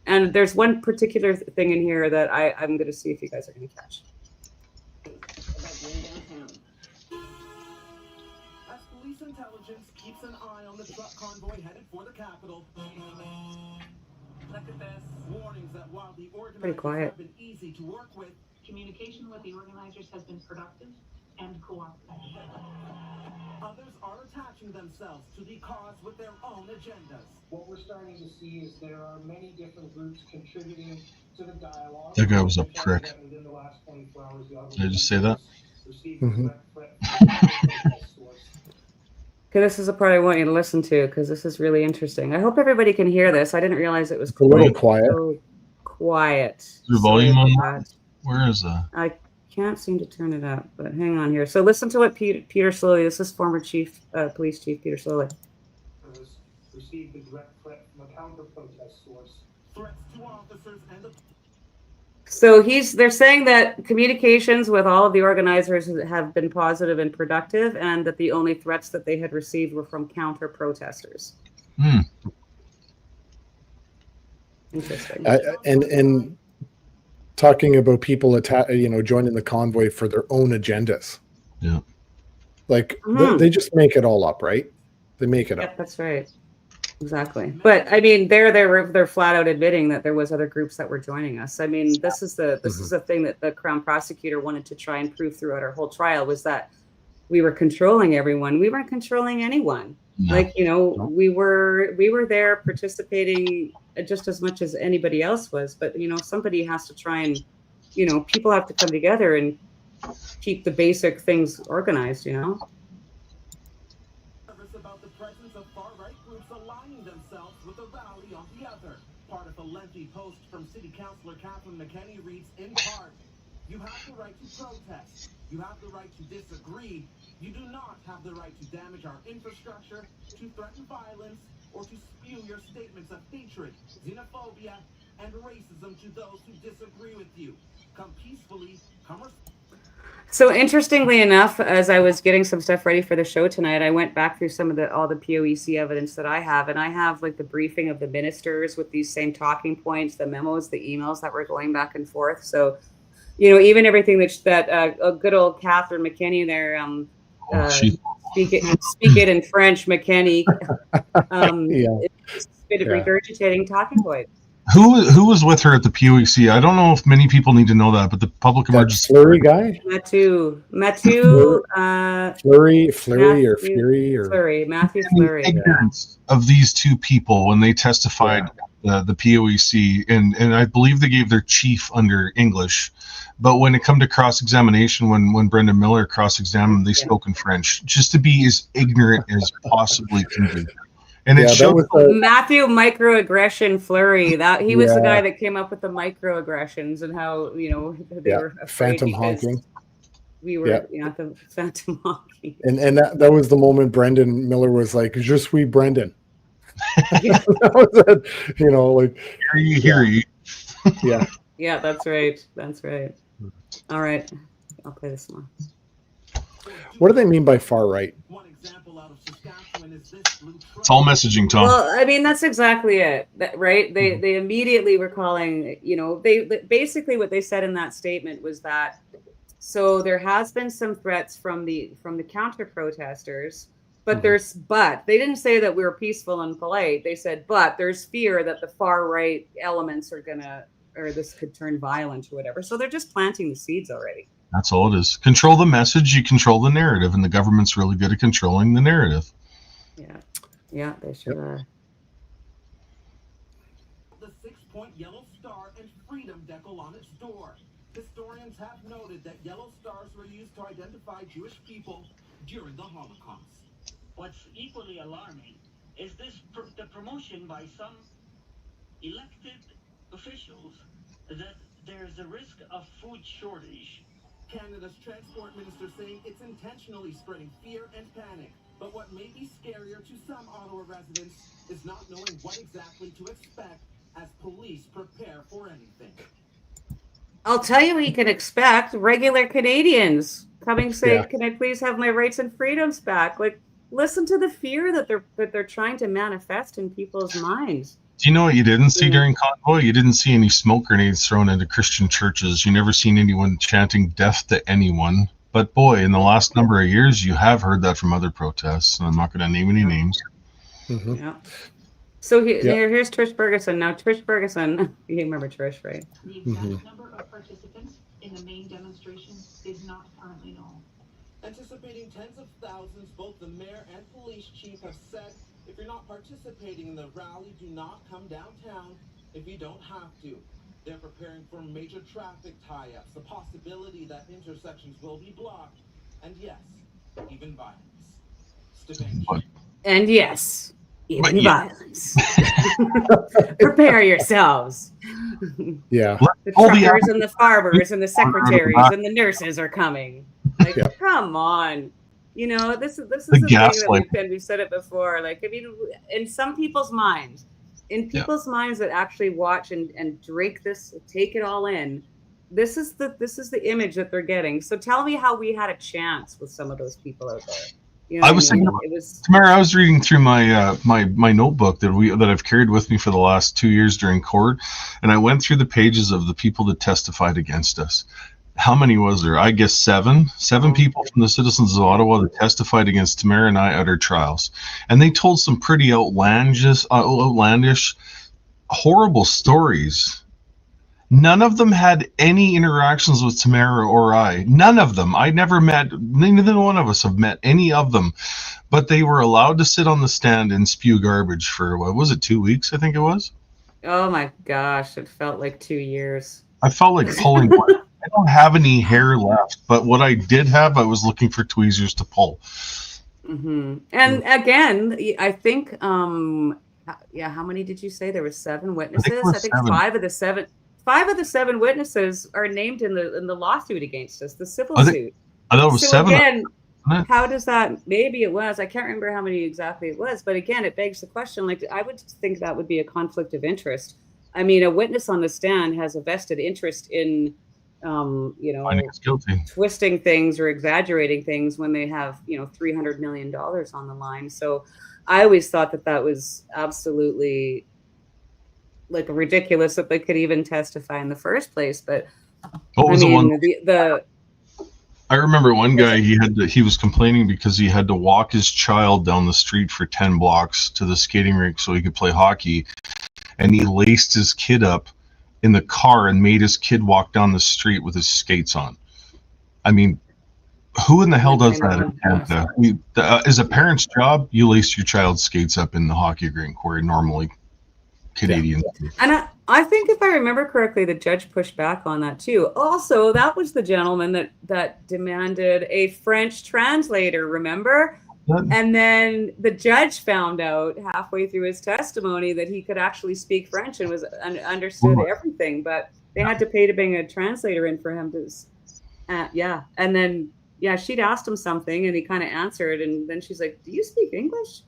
[SPEAKER 2] And there's one particular thing in here that I'm going to see if you guys are going to catch.
[SPEAKER 4] As police intelligence keeps an eye on the truck convoy headed for the capital. Look at this. Warnings that while the organizers have been easy to work with,
[SPEAKER 5] communication with the organizers has been productive and cooperative.
[SPEAKER 4] Others are attaching themselves to the cause with their own agendas.
[SPEAKER 6] What we're starting to see is there are many different groups contributing to the dialogue.
[SPEAKER 1] That guy was a prick. Did I just say that?
[SPEAKER 3] Mm-hmm.
[SPEAKER 2] Okay, this is the part I want you to listen to because this is really interesting. I hope everybody can hear this. I didn't realize it was
[SPEAKER 3] a little quiet.
[SPEAKER 2] So quiet.
[SPEAKER 1] Is there volume on that? Where is that?
[SPEAKER 2] I can't seem to turn it up, but hang on here. So listen to what Peter Slowly, this is former police chief Peter Slowly.
[SPEAKER 6] Received a direct threat from a counter-protest source.
[SPEAKER 4] Threats to officers and the...
[SPEAKER 2] So they're saying that communications with all of the organizers have been positive and productive, and that the only threats that they had received were from counter-protesters. Interesting.
[SPEAKER 3] And talking about people joining the convoy for their own agendas.
[SPEAKER 1] Yeah.
[SPEAKER 3] Like they just make it all up, right? They make it up.
[SPEAKER 2] That's right. Exactly. But I mean, they're flat out admitting that there was other groups that were joining us. I mean, this is the thing that the Crown prosecutor wanted to try and prove throughout our whole trial, was that we were controlling everyone. We weren't controlling anyone. No. We were there participating just as much as anybody else was. But somebody has to try and people have to come together and keep the basic things organized.
[SPEAKER 4] aligning themselves with the rally on the other. Part of a lengthy post from City Councillor Catherine McKenney reads, in part, you have the right to protest. You have the right to disagree. You do not have the right to damage our infrastructure, to threaten violence, or to spew your statements of hatred, xenophobia, and racism to those who disagree with you. Come peacefully, come
[SPEAKER 2] So interestingly enough, as I was getting some stuff ready for the show tonight, I went back through some of all the POEC evidence that I have, and I have like the briefing of the ministers with these same talking points, the memos, the emails that were going back and forth. So, you know, even everything that good old Catherine McKenney there, speak it in French, McKenney, it's a bit of regurgitating talking points.
[SPEAKER 1] Who was with her at the POEC? I don't know if many people need to know that, but the public emergency
[SPEAKER 3] Fleury guy,
[SPEAKER 2] Matthew,
[SPEAKER 3] Fleury or
[SPEAKER 2] Fleury, Matthew Fleury.
[SPEAKER 1] Ignorance of these two people when they testified the POEC, and I believe they gave their chief under English, but when it come to cross-examination, when Brendan Miller cross-examined, they spoke in French, just to be as ignorant as possibly can be. And it showed
[SPEAKER 2] Matthew Microaggression Fleury. That he was the guy that came up with the microaggressions and how, you know, they were
[SPEAKER 3] phantom honking.
[SPEAKER 2] We were the phantom honking.
[SPEAKER 3] And that was the moment Brendan Miller was like, "Je suis Brendan." That was it, you know, like
[SPEAKER 1] hear you.
[SPEAKER 3] Yeah.
[SPEAKER 2] Yeah, that's right. That's right. All right, I'll play this one.
[SPEAKER 3] What do they mean by far right?
[SPEAKER 1] It's all messaging, Tom.
[SPEAKER 2] Well, I mean, that's exactly it, right? They immediately were calling, you know, they basically what they said in that statement was that, so there has been some threats from the counter protesters, but they didn't say that we were peaceful and polite. They said, but there's fear that the far right elements are or this could turn violent or whatever. So they're just planting the seeds already.
[SPEAKER 1] That's all it is. Control the message, you control the narrative, and the government's really good at controlling the narrative.
[SPEAKER 2] Yeah, they should.
[SPEAKER 4] The 6-point yellow star and freedom decal on its door. Historians have noted that yellow stars were used to identify Jewish people during the Holocaust.
[SPEAKER 7] What's equally alarming is the promotion by some elected officials that there's a risk of food shortage.
[SPEAKER 4] Canada's transport minister saying it's intentionally spreading fear and panic. But what may be scarier to some Ottawa residents is not knowing what exactly to expect as police prepare for anything.
[SPEAKER 2] I'll tell you what you can expect. Regular Canadians coming saying, "Can I please have my rights and freedoms back?" Like, listen to the fear that they're trying to manifest in people's minds.
[SPEAKER 1] Do you know what you didn't see during convoy? You didn't see any smoke grenades thrown into Christian churches. You never seen anyone chanting death to anyone. But boy, in the last number of years, you have heard that from other protests, and I'm not going to name any names.
[SPEAKER 3] Mm-hmm.
[SPEAKER 2] Yeah. So here's Trish Ferguson. Now, Trish Ferguson, you remember Trish, right?
[SPEAKER 5] The exact number of participants in the main demonstration is not currently known.
[SPEAKER 4] Anticipating tens of thousands, both the mayor and police chief have said, if you're not participating in the rally, do not come downtown if you don't have to. They're preparing for major traffic tie-ups, the possibility that intersections will be blocked, and yes, even violence.
[SPEAKER 2] And yes, even violence. Prepare yourselves.
[SPEAKER 3] Yeah.
[SPEAKER 2] The truckers and the farmers and the secretaries and the nurses are coming. Like, come on. You know, this is the thing that we've said it before. Like, I mean, in some people's minds, that actually watch and drink this, take it all in, this is the image that they're getting. So tell me how we had a chance with some of those people out there. You know,
[SPEAKER 1] Tamara, I was reading through my my notebook that I've carried with me for the last 2 years during court, and I went through the pages of the people that testified against us. How many was there? I guess seven people from the citizens of Ottawa that testified against Tamara and I at our trials. And they told some pretty outlandish, horrible stories. None of them had any interactions with Tamara or I. None of them. I never met, neither one of us have met any of them. But they were allowed to sit on the stand and spew garbage for, what was it, 2 weeks, I think it was?
[SPEAKER 2] Oh my gosh, it felt like 2 years.
[SPEAKER 1] I felt like pulling I don't have any hair left, but what I did have, I was looking for tweezers to pull.
[SPEAKER 2] And again, I think, yeah, how many did you say? There were 7
[SPEAKER 1] I think it
[SPEAKER 2] witnesses. I
[SPEAKER 1] was
[SPEAKER 2] think
[SPEAKER 1] 7.
[SPEAKER 2] 5 of the 7 witnesses are named in the lawsuit against us, the civil
[SPEAKER 1] I think
[SPEAKER 2] suit.
[SPEAKER 1] I thought it was
[SPEAKER 2] So
[SPEAKER 1] 7,
[SPEAKER 2] again,
[SPEAKER 1] wasn't it?
[SPEAKER 2] how does that? Maybe it was. I can't remember how many exactly it was, but again, it begs the question. Like, I would think that would be a conflict of interest. I mean, a witness on the stand has a vested interest in, you
[SPEAKER 1] Finding
[SPEAKER 2] know,
[SPEAKER 1] us guilty.
[SPEAKER 2] twisting things or exaggerating things when they have, $300 million on the line. So I always thought that that was absolutely like ridiculous that they could even testify in the first place. But
[SPEAKER 1] What
[SPEAKER 2] I
[SPEAKER 1] was the one?
[SPEAKER 2] mean, the
[SPEAKER 1] I remember one guy, he was complaining because he had to walk his child down the street for 10 blocks to the skating rink so he could play hockey, and he laced his kid up in the car and made his kid walk down the street with his skates on. I mean, who in the hell does
[SPEAKER 2] I
[SPEAKER 1] that in
[SPEAKER 2] know,
[SPEAKER 1] Canada? As a parent's job, you lace your child's skates up in the hockey rink where normally Canadians do.
[SPEAKER 2] and I think if I remember correctly, the judge pushed back on that too. Also, that was the gentleman that demanded a French translator, remember? And then the judge found out halfway through his testimony that he could actually speak French and understood everything, but they had to pay to bring a translator in for him to, yeah. And then, yeah, she'd asked him something and he kind of answered, and then she's like, "Do you speak English?"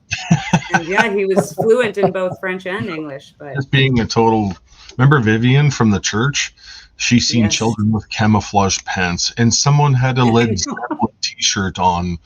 [SPEAKER 2] And yeah, he was fluent in both French and English. But
[SPEAKER 1] Just being a total. Remember Vivian from the church? She's seen
[SPEAKER 2] Yes.
[SPEAKER 1] children with camouflage pants, and someone had a Led Zeppelin T-shirt on.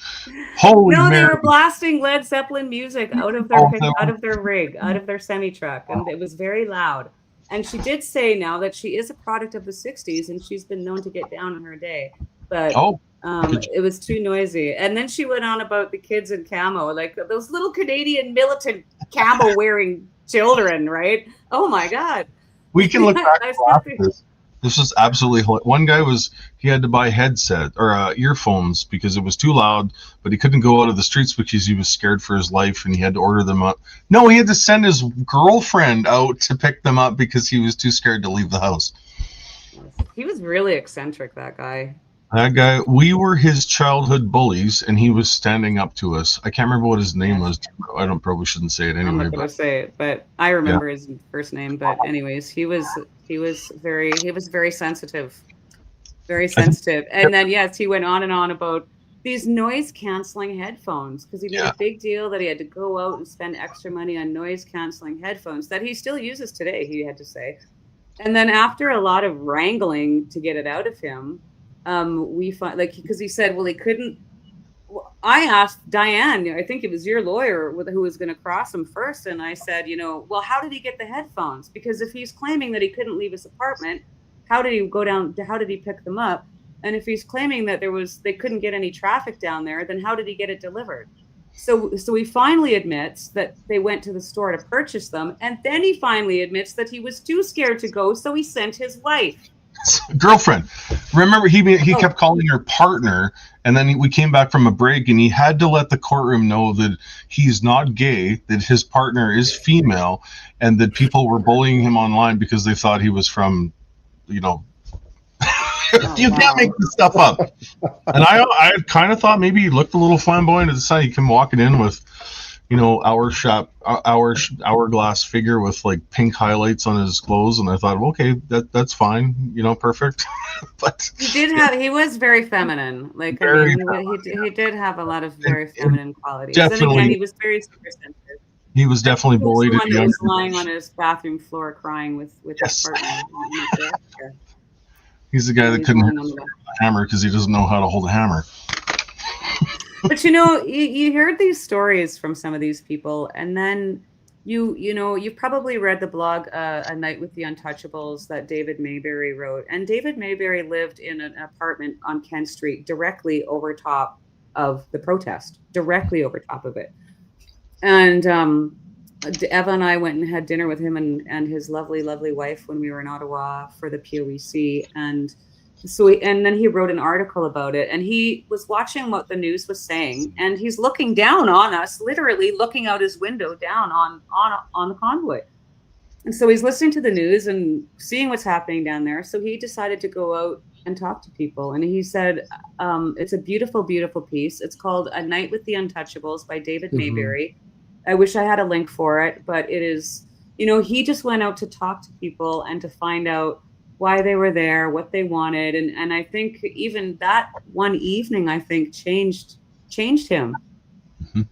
[SPEAKER 1] Holy
[SPEAKER 2] no, they
[SPEAKER 1] Mary!
[SPEAKER 2] were blasting Led Zeppelin music out of
[SPEAKER 1] All of
[SPEAKER 2] their rig, out of their semi truck, and it was very loud. And she did say now that she is a product of the '60s, and she's been known to get down in her day, but
[SPEAKER 1] Oh,
[SPEAKER 2] it was too noisy. And then she went on about the kids in camo, like those little Canadian militant camo wearing children, right? Oh my God!
[SPEAKER 1] we can look back
[SPEAKER 2] I
[SPEAKER 1] and
[SPEAKER 2] still
[SPEAKER 1] laugh
[SPEAKER 2] think-
[SPEAKER 1] at this. This was absolutely one guy he had to buy headset or earphones because it was too loud, but he couldn't go out of the streets because he was scared for his life and he had to order them up. No, he had to send his girlfriend out to pick them up because he was too scared to leave the house.
[SPEAKER 2] He was really eccentric, that guy.
[SPEAKER 1] That guy, we were his childhood bullies, and he was standing up to us. I can't remember what his name was. I probably shouldn't say it
[SPEAKER 2] I'm
[SPEAKER 1] anyway.
[SPEAKER 2] not gonna
[SPEAKER 1] But
[SPEAKER 2] say it, but I remember his first name. But anyways, he was very sensitive, very sensitive. And then yes, he went on and on about these noise canceling headphones because he made a big deal that he had to go out and spend extra money on noise canceling headphones that he still uses today. He had to say, and then after a lot of wrangling to get it out of him, we find because he said, well, he couldn't. I asked Diane, I think it was your lawyer who was going to cross him first. And I said, well, how did he get the headphones? Because if he's claiming that he couldn't leave his apartment, how did he go down? How did he pick them up? And if he's claiming that they couldn't get any traffic down there, then how did he get it delivered? So he finally admits that they went to the store to purchase them. And then he finally admits that he was too scared to go. So he sent his wife.
[SPEAKER 1] Girlfriend. Remember, he kept calling her partner, and then we came back from a break, and he had to let the courtroom know that he's not gay, that his partner is female, and that people were bullying him online because they thought he was from, you can't make this stuff up. And I kind of thought maybe he looked a little flamboyant at the time. He came walking in with, hourglass figure with like pink highlights on his clothes, and I thought, well, okay, that's fine, perfect. But
[SPEAKER 2] he was very feminine. Like he did have a lot of very feminine qualities.
[SPEAKER 1] Definitely.
[SPEAKER 2] And again, he was very super sensitive.
[SPEAKER 1] He was definitely bullied.
[SPEAKER 2] He was the one that was lying on his bathroom floor crying with
[SPEAKER 1] Yes.
[SPEAKER 2] his partner.
[SPEAKER 1] He's the guy that couldn't hit a hammer because he doesn't know how to hold a hammer.
[SPEAKER 2] But you heard these stories from some of these people, and then you've probably read the blog A Night with the Untouchables that David Mayberry wrote. And David Mayberry lived in an apartment on Kent Street directly over top of the protest, directly over top of it. And Eva and I went and had dinner with him and his lovely, lovely wife when we were in Ottawa for the POEC. And then he wrote an article about it, and he was watching what the news was saying, and he's looking down on us, literally looking out his window down on the convoy. And so he's listening to the news and seeing what's happening down there. So he decided to go out and talk to people. And he said, it's a beautiful, beautiful piece. It's called A Night with the Untouchables by David Mayberry. I wish I had a link for it, but it is, he just went out to talk to people and to find out why they were there, what they wanted. And I think even that one evening, I think changed him.
[SPEAKER 1] Mhm.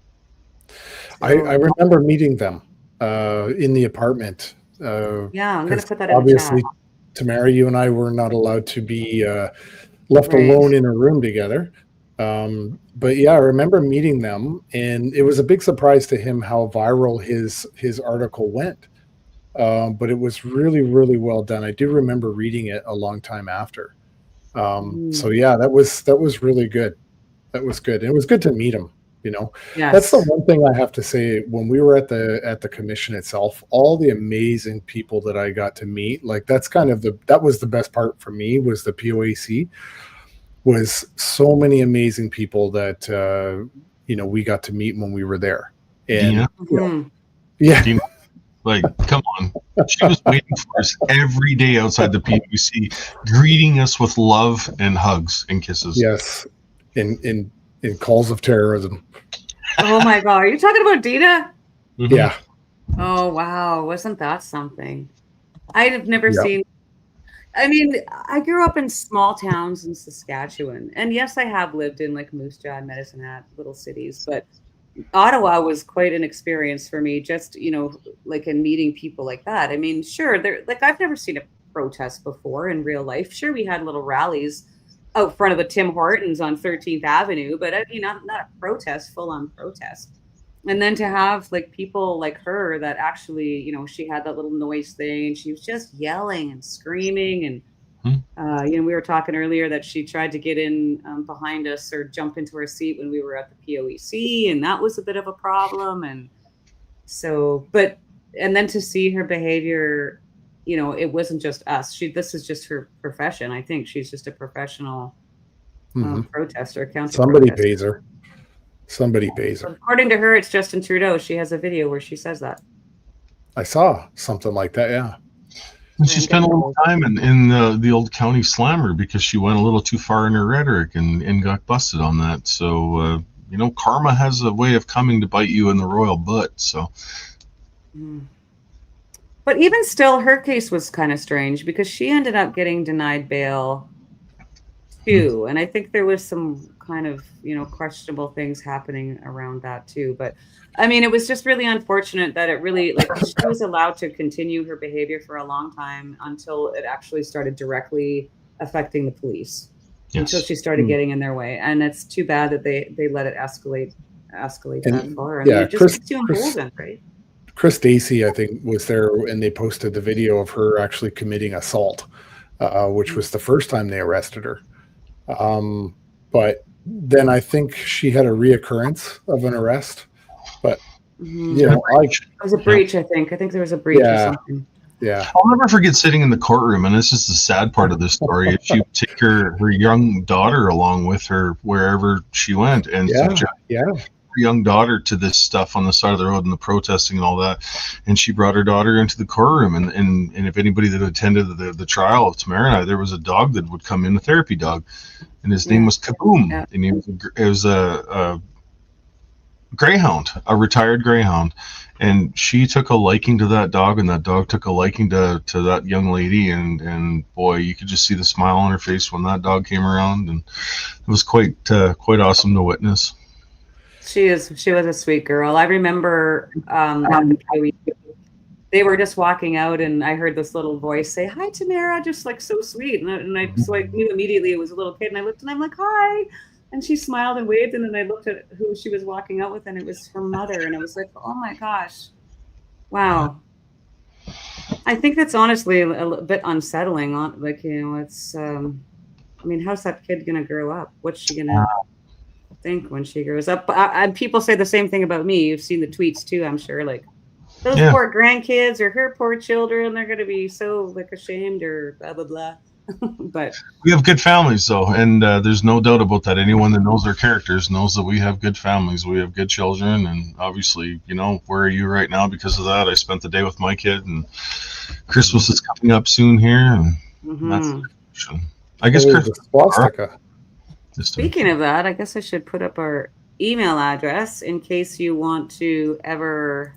[SPEAKER 3] I remember meeting them in the apartment.
[SPEAKER 2] Yeah, I'm going to put that in the
[SPEAKER 3] Obviously,
[SPEAKER 2] chat.
[SPEAKER 3] Tamara, you and I were not allowed to be left alone in a room together. But yeah, I remember meeting them, and it was a big surprise to him how viral his article went. But it was really, really well done. I do remember reading it a long time after. So yeah, that was really good. That was good. And it was good to meet him.
[SPEAKER 2] Yes.
[SPEAKER 3] That's the one thing I have to say. When we were at the commission itself, all the amazing people that I got to meet, like that was the best part for me, was the POAC, was so many amazing people that we got to meet when we were there. And
[SPEAKER 1] Dina?
[SPEAKER 3] yeah.
[SPEAKER 1] Dina, like, come on. She was waiting for us every day outside the POAC, greeting us with love and hugs and kisses.
[SPEAKER 3] Yes. In calls of terrorism.
[SPEAKER 2] Oh my God. Are you talking about Dina?
[SPEAKER 1] Mm-hmm.
[SPEAKER 3] Yeah.
[SPEAKER 2] Oh, wow. Wasn't that something? I'd have never seen. I mean, I grew up in small towns in Saskatchewan. And yes, I have lived in like Moose Jaw and Medicine Hat, little cities. But Ottawa was quite an experience for me, just, like in meeting people like that. I mean, sure, I've never seen a protest before in real life. Sure, we had little rallies out front of the Tim Hortons on 13th Avenue, but I mean, not a protest, full on protest. And then to have like people like her that actually, she had that little noise thing and she was just yelling and screaming. And, we were talking earlier that she tried to get in behind us or jump into her seat when we were at the POEC. And that was a bit of a problem. And so, and then to see her behavior, it wasn't just us. This is just her profession. I think she's just a professional protester.
[SPEAKER 3] Somebody pays her. Somebody pays her.
[SPEAKER 2] According to her, it's Justin Trudeau. She has a video where she says that.
[SPEAKER 3] I saw something like that. Yeah.
[SPEAKER 1] And she spent a little time in the old county slammer because she went a little too far in her rhetoric and got busted on that. So, karma has a way of coming to bite you in the royal butt. So.
[SPEAKER 2] But even still, her case was kind of strange because she ended up getting denied bail too. And I think there was some kind of, questionable things happening around that too. But I mean, it was just really unfortunate that it really, she was allowed to continue her behavior for a long time until it actually started directly affecting the police. Yes. Until she started getting in their way. And it's too bad that they let it escalate that far. And it just gets you emboldened, right?
[SPEAKER 3] Chris Stacey, I think, was there, and they posted the video of her actually committing assault, which was the first time they arrested her. But then I think she had a reoccurrence of an arrest. But
[SPEAKER 2] it was a breach. I think there was a breach or something.
[SPEAKER 3] Yeah,
[SPEAKER 1] I'll never forget sitting in the courtroom, and this is the sad part of this story. She would take her young daughter along with her wherever she went, and her young daughter to this stuff on the side of the road and the protesting and all that. And she brought her daughter into the courtroom, and if anybody that attended the trial of Tamara and I, there was a dog that would come in, a therapy dog, and his name was Kaboom, and it was a greyhound, a retired greyhound. And she took a liking to that dog, and that dog took a liking to that young lady. And boy, you could just see the smile on her face when that dog came around, and it was quite awesome to witness.
[SPEAKER 2] She was a sweet girl. I remember they were just walking out, and I heard this little voice say, "Hi, Tamara," just like so sweet. So I knew immediately it was a little kid, and I looked and I'm like, "Hi." And she smiled and waved, and then I looked at who she was walking out with, and it was her mother. And I was like, oh my gosh, wow. I think that's honestly a bit unsettling. It's, I mean, how's that kid going to grow up? What's she going to think when she grows up? And people say the same thing about me. You've seen the tweets too, I'm sure. Like, those poor grandkids or her poor children, they're going to be so ashamed or blah, blah, blah. But
[SPEAKER 1] we have good families though, and there's no doubt about that. Anyone that knows our characters knows that we have good families, we have good children, and obviously, where are you right now because of that? I spent the day with my kid, and Christmas is coming up soon here, and that's the situation. I guess
[SPEAKER 3] Oh,
[SPEAKER 1] Chris
[SPEAKER 3] the swastika.
[SPEAKER 1] this time.
[SPEAKER 2] Speaking of that, I guess I should put up our email address in case you want to ever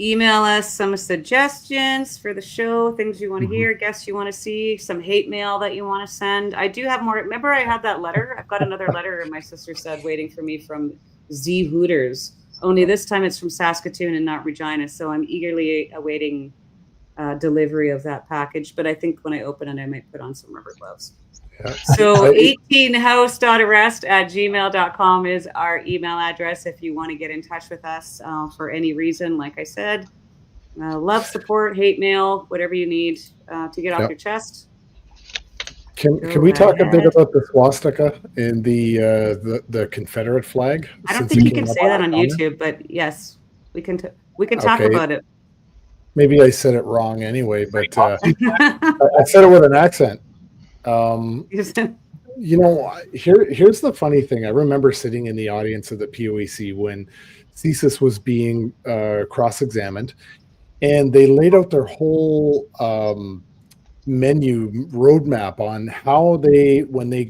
[SPEAKER 2] email us some suggestions for the show, things you want to hear, guests you want to see, some hate mail that you want to send. I do have more. Remember, I had that letter? I've got another letter, my sister said, waiting for me from Z Hooters. Only this time it's from Saskatoon and not Regina. So I'm eagerly awaiting delivery of that package. But I think when I open it, I might put on some rubber gloves.
[SPEAKER 3] Yeah.
[SPEAKER 2] So 18house.arrest@gmail.com is our email address if you want to get in touch with us for any reason. Like I said, love, support, hate mail, whatever you need to get off your chest.
[SPEAKER 3] Can we talk a bit about the swastika and the Confederate flag?
[SPEAKER 2] I don't think you can say that on YouTube, but yes, we can talk about it.
[SPEAKER 3] Maybe I said it wrong anyway, but I said it with an accent. You know, here's the funny thing. I remember sitting in the audience of the POEC when CSIS was being cross-examined, and they laid out their whole menu roadmap on how when they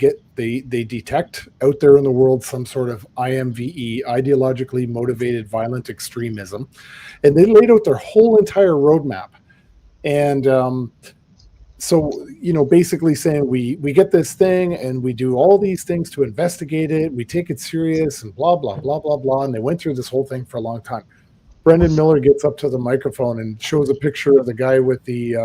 [SPEAKER 3] detect out there in the world some sort of IMVE, ideologically motivated violent extremism, and they laid out their whole entire roadmap. And so, you know, basically saying we get this thing and we do all these things to investigate it, we take it serious and blah, blah, blah, blah, blah. And they went through this whole thing for a long time. Brendan Miller gets up to the microphone and shows a picture of the guy with the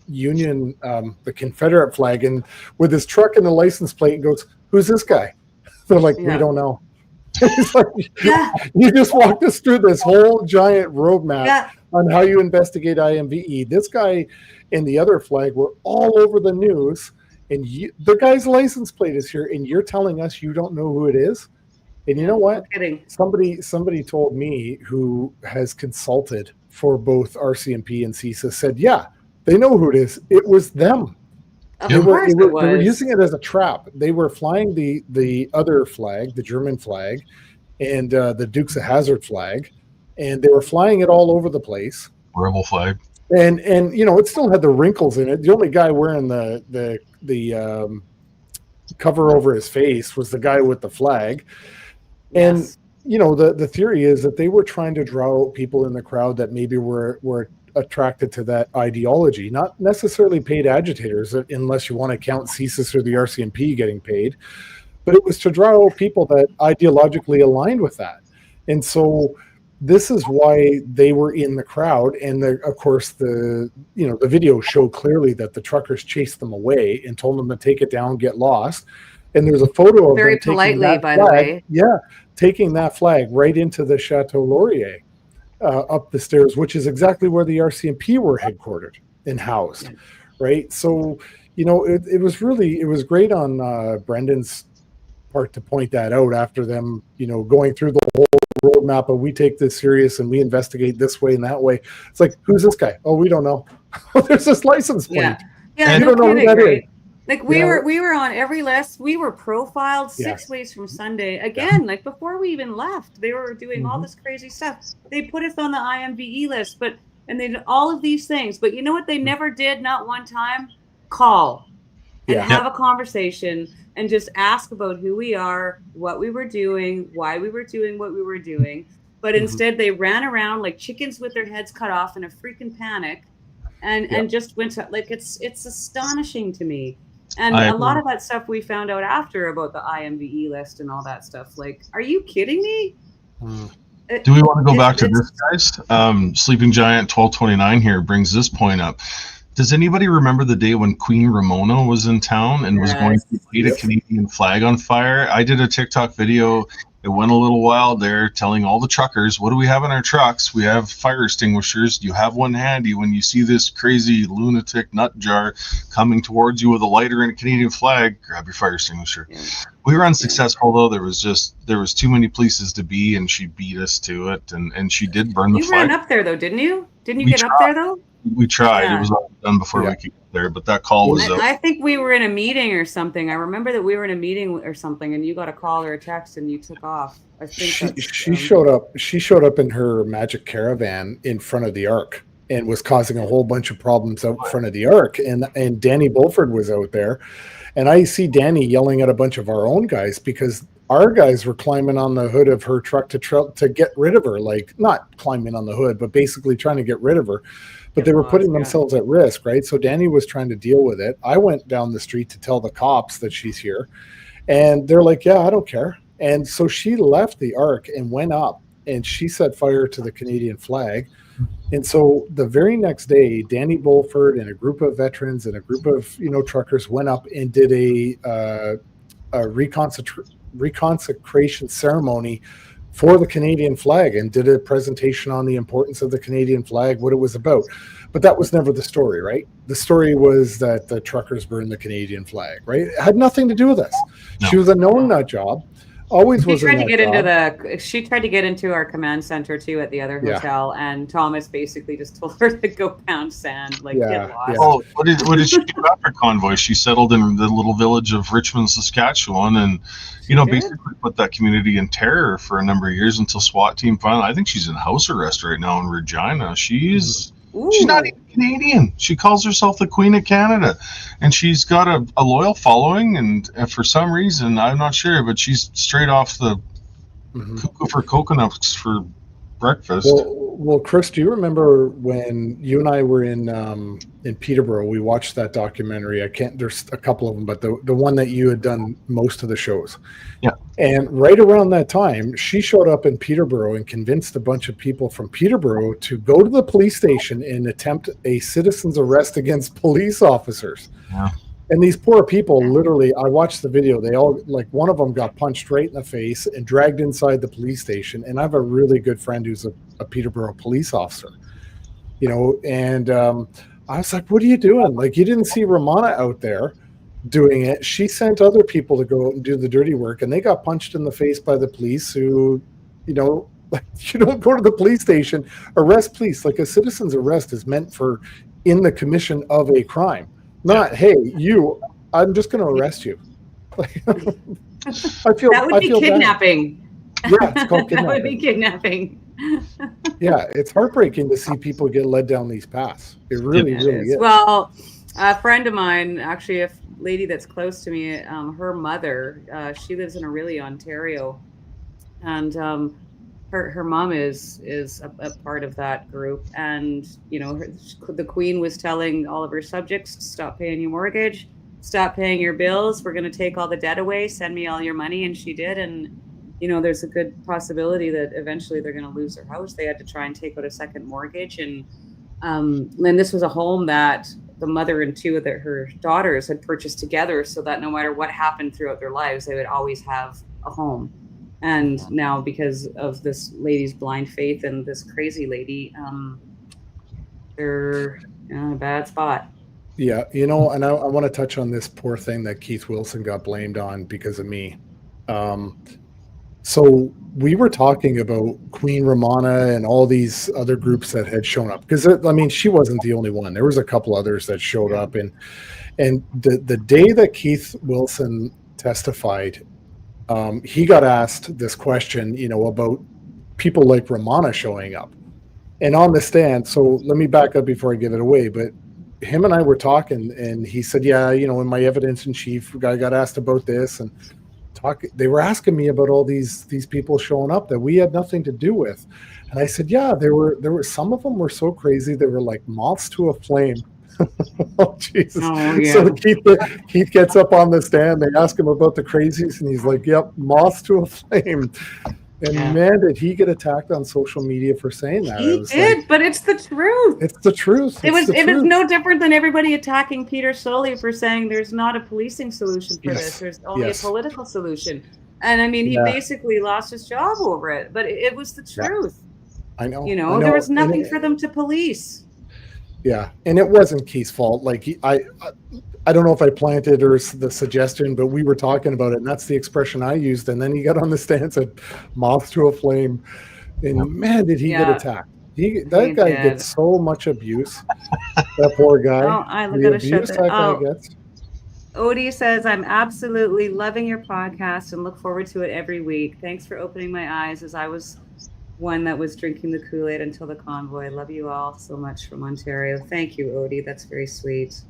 [SPEAKER 3] Union, the Confederate flag, and with his truck and the license plate, and goes, "Who's this guy?" They're like, "We don't know." It's like, you just walked us through this whole giant roadmap on how you investigate IMVE. This guy and the other flag were all over the news, and the guy's license plate is here, and you're telling us you don't know who it is? And you know what? Somebody told me who has consulted for both RCMP and CISA said, yeah, they know who it is. It was them. They were using it as a trap. They were flying the other flag, the German flag, and the Dukes of Hazzard flag, and they were flying it all over the place.
[SPEAKER 1] Rebel flag.
[SPEAKER 3] And you know, it still had the wrinkles in it. The only guy wearing the cover over his face was the guy with the flag. And you know, the theory is that they were trying to draw out people in the crowd that maybe were attracted to that ideology, not necessarily paid agitators, unless you want to count CSIS or the RCMP getting paid, but it was to draw out people that ideologically aligned with that. And so this is why they were in the crowd. And of course, the videos show clearly that the truckers chased them away and told them to take it down, get lost. And there's a photo of
[SPEAKER 2] very
[SPEAKER 3] them
[SPEAKER 2] politely, by the way.
[SPEAKER 3] Yeah, taking that flag right into the Chateau Laurier, up the stairs, which is exactly where the RCMP were headquartered and housed, right? So, you know, it was great on Brendan's part to point that out after them, you know, going through the whole roadmap of we take this serious and we investigate this way and that way. It's like, who's this guy? Oh, we don't know. There's this license plate.
[SPEAKER 2] Yeah,
[SPEAKER 3] you don't know who that is.
[SPEAKER 2] Like we were on every list. We were profiled 6 ways from Sunday. Again, like before we even left, they were doing all this crazy stuff. They put us on the IMVE list, and they did all of these things. But you know what they never did, not one time? Call and have a conversation and just ask about who we are, what we were doing, why we were doing what we were doing. But instead they ran around like chickens with their heads cut off in a freaking panic and just went to, like, it's astonishing to me. And a lot of that stuff we found out after about the IMVE list and all that stuff. Like, are you kidding me?
[SPEAKER 1] Do we want to go back to this, guys? Sleeping Giant 1229 here brings this point up. Does anybody remember the day when Queen Ramona was in town and was going to light a Canadian flag on fire? I did a TikTok video. It went a little wild there, telling all the truckers, what do we have in our trucks? We have fire extinguishers. Do you have one handy when you see this crazy lunatic nut jar coming towards you with a lighter and a Canadian flag? Grab your fire extinguisher. We were unsuccessful, though. There was too many places to be, and she beat us to it, and she did burn the flag.
[SPEAKER 2] You ran up there, though, didn't you? Didn't you get up there, though?
[SPEAKER 1] We tried. It was all done before we could get there, but that call was up.
[SPEAKER 2] I think we were in a meeting or something. I remember that we were in a meeting or something, and you got a call or a text, and you took off. I think
[SPEAKER 3] she showed up. She showed up in her magic caravan in front of the Ark and was causing a whole bunch of problems out front of the ark. And Danny Bulford was out there, and I see Danny yelling at a bunch of our own guys because our guys were climbing on the hood of her truck to get rid of her, like not climbing on the hood, but basically trying to get rid of her. But they were putting themselves at risk, right? So Danny was trying to deal with it. I went down the street to tell the cops that she's here, and they're like, "Yeah, I don't care." And so she left the ark and went up, and she set fire to the Canadian flag. And so the very next day, Danny Bulford and a group of veterans and a group of truckers went up and did a reconsecration ceremony for the Canadian flag and did a presentation on the importance of the Canadian flag, what it was about. But that was never the story, right? The story was that the truckers burned the Canadian flag, right? It had nothing to do with us.
[SPEAKER 1] No.
[SPEAKER 3] She was a known nut job. Always was in that job.
[SPEAKER 2] She tried to get into our command center too at the other hotel, and Thomas basically just told her to go pound sand, get lost.
[SPEAKER 3] Yeah.
[SPEAKER 1] Oh, what did she do after convoy? She settled in the little village of Richmond, Saskatchewan, and basically put that community in terror for a number of years until SWAT team finally. I think she's in house arrest right now in Regina. She's not even Canadian. She calls herself the Queen of Canada, and she's got a loyal following. And for some reason, I'm not sure, but she's straight off the cuckoo for coconuts for breakfast.
[SPEAKER 3] Well, Chris, do you remember when you and I were in Peterborough? We watched that documentary. There's a couple of them, but the one that you had done most of the shows.
[SPEAKER 1] Yeah.
[SPEAKER 3] And right around that time, she showed up in Peterborough and convinced a bunch of people from Peterborough to go to the police station and attempt a citizen's arrest against police officers.
[SPEAKER 1] Yeah.
[SPEAKER 3] And these poor people, literally, I watched the video. They all, one of them got punched right in the face and dragged inside the police station. And I have a really good friend who's a Peterborough police officer, and I was like, what are you doing? You didn't see Romana out there doing it. She sent other people to go out and do the dirty work, and they got punched in the face by the police who, you don't go to the police station, arrest police. A citizen's arrest is meant for in the commission of a crime. Not, hey, I'm just going to arrest you. I feel
[SPEAKER 2] that would be kidnapping.
[SPEAKER 3] Bad. Yeah, it's called kidnapping.
[SPEAKER 2] That would be kidnapping.
[SPEAKER 3] Yeah, it's heartbreaking to see people get led down these paths. It really is.
[SPEAKER 2] Well, a friend of mine, actually a lady that's close to me, her mother, she lives in Orillia, Ontario, and her mom is a part of that group, and the Queen was telling all of her subjects, stop paying your mortgage, stop paying your bills, we're going to take all the debt away, send me all your money. And she did. And there's a good possibility that eventually they're going to lose their house. They had to try and take out a second mortgage, and this was a home that the mother and two of her daughters had purchased together, so that no matter what happened throughout their lives, they would always have a home. And now, because of this lady's blind faith and this crazy lady, they're in a bad spot.
[SPEAKER 3] Yeah, and I want to touch on this poor thing that Keith Wilson got blamed on because of me. So we were talking about Queen Romana and all these other groups that had shown up, because she wasn't the only one. There was a couple others that showed up, and the day that Keith Wilson testified, he got asked this question, about people like Romana showing up, and on the stand. So let me back up before I give it away, but him and I were talking, and he said, yeah, in my evidence in chief, I got asked about this, and they were asking me about all these people showing up that we had nothing to do with. And I said, yeah, there were some of them were so crazy, they were like moths to a flame. Oh, Jesus. Oh, yeah. So Keith gets up on the stand, they ask him about the crazies, and he's like, yep, moths to a flame. And man, did he get attacked on social media for saying that.
[SPEAKER 2] He did, but it's the truth.
[SPEAKER 3] It's the truth.
[SPEAKER 2] It was no different than everybody attacking Peter Soley for saying there's not a policing solution for this. There's only a political solution. And he basically lost his job over it, but it was the truth.
[SPEAKER 3] I know.
[SPEAKER 2] There was nothing for them to police.
[SPEAKER 3] Yeah, and it wasn't Keith's fault. I don't know if I planted or the suggestion, but we were talking about it, and that's the expression I used. And then he got on the stand and said, moth to a flame. And man, did he get attacked. That guy gets so much abuse. That poor guy.
[SPEAKER 2] Oh, I look at that guy gets. Odie says, I'm absolutely loving your podcast and look forward to it every week. Thanks for opening my eyes as I was one that was drinking the Kool-Aid until the convoy. Love you all so much from Ontario. Thank you, Odie. That's very sweet.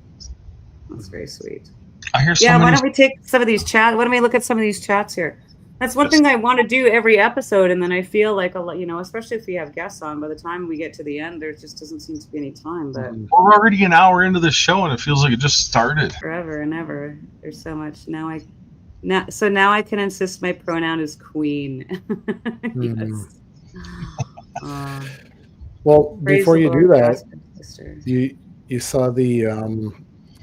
[SPEAKER 2] That's very sweet.
[SPEAKER 1] I hear so
[SPEAKER 2] Yeah, why
[SPEAKER 1] many.
[SPEAKER 2] don't we take some of these chats? Why don't we look at some of these chats here? That's one
[SPEAKER 1] Yes.
[SPEAKER 2] thing I want to do every episode, and then I feel like a lot, especially if we have guests on. By the time we get to the end, there just doesn't seem to be any time. But
[SPEAKER 1] We're already an hour into the show, and it feels like it just started.
[SPEAKER 2] forever and ever, there's so much. Now I can insist my pronoun is queen. Yes.
[SPEAKER 3] Well,
[SPEAKER 2] Praise
[SPEAKER 3] before
[SPEAKER 2] the
[SPEAKER 3] you
[SPEAKER 2] Lord,
[SPEAKER 3] do that,
[SPEAKER 2] Jasper, sister.
[SPEAKER 3] you saw the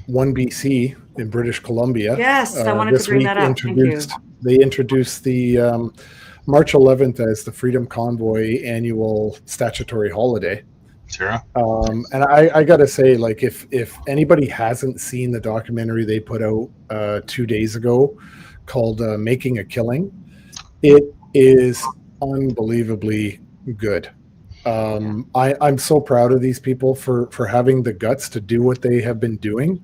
[SPEAKER 3] 1BC in British Columbia.
[SPEAKER 2] Yes, I wanted
[SPEAKER 3] this
[SPEAKER 2] to bring
[SPEAKER 3] week
[SPEAKER 2] that up. Thank you.
[SPEAKER 3] They introduced the March 11th as the Freedom Convoy annual statutory holiday.
[SPEAKER 1] Tara?
[SPEAKER 3] And I gotta say, like, if anybody hasn't seen the documentary they put out 2 days ago called Making a Killing, it is unbelievably good. I'm so proud of these people for having the guts to do what they have been doing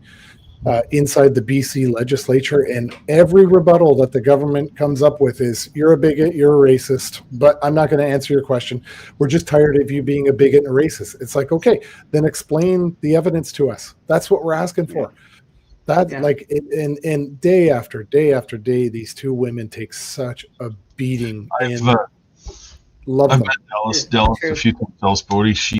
[SPEAKER 3] inside the BC legislature, and every rebuttal that the government comes up with is, you're a bigot, you're a racist, but I'm not going to answer your question. We're just tired of you being a bigot and a racist. It's like, okay, then explain the evidence to us. That's what we're asking for. Like, and day after day after day, these two women take such a beating. Love
[SPEAKER 1] I've
[SPEAKER 3] them.
[SPEAKER 1] met Dallas a few times. Dallas Bodie, she's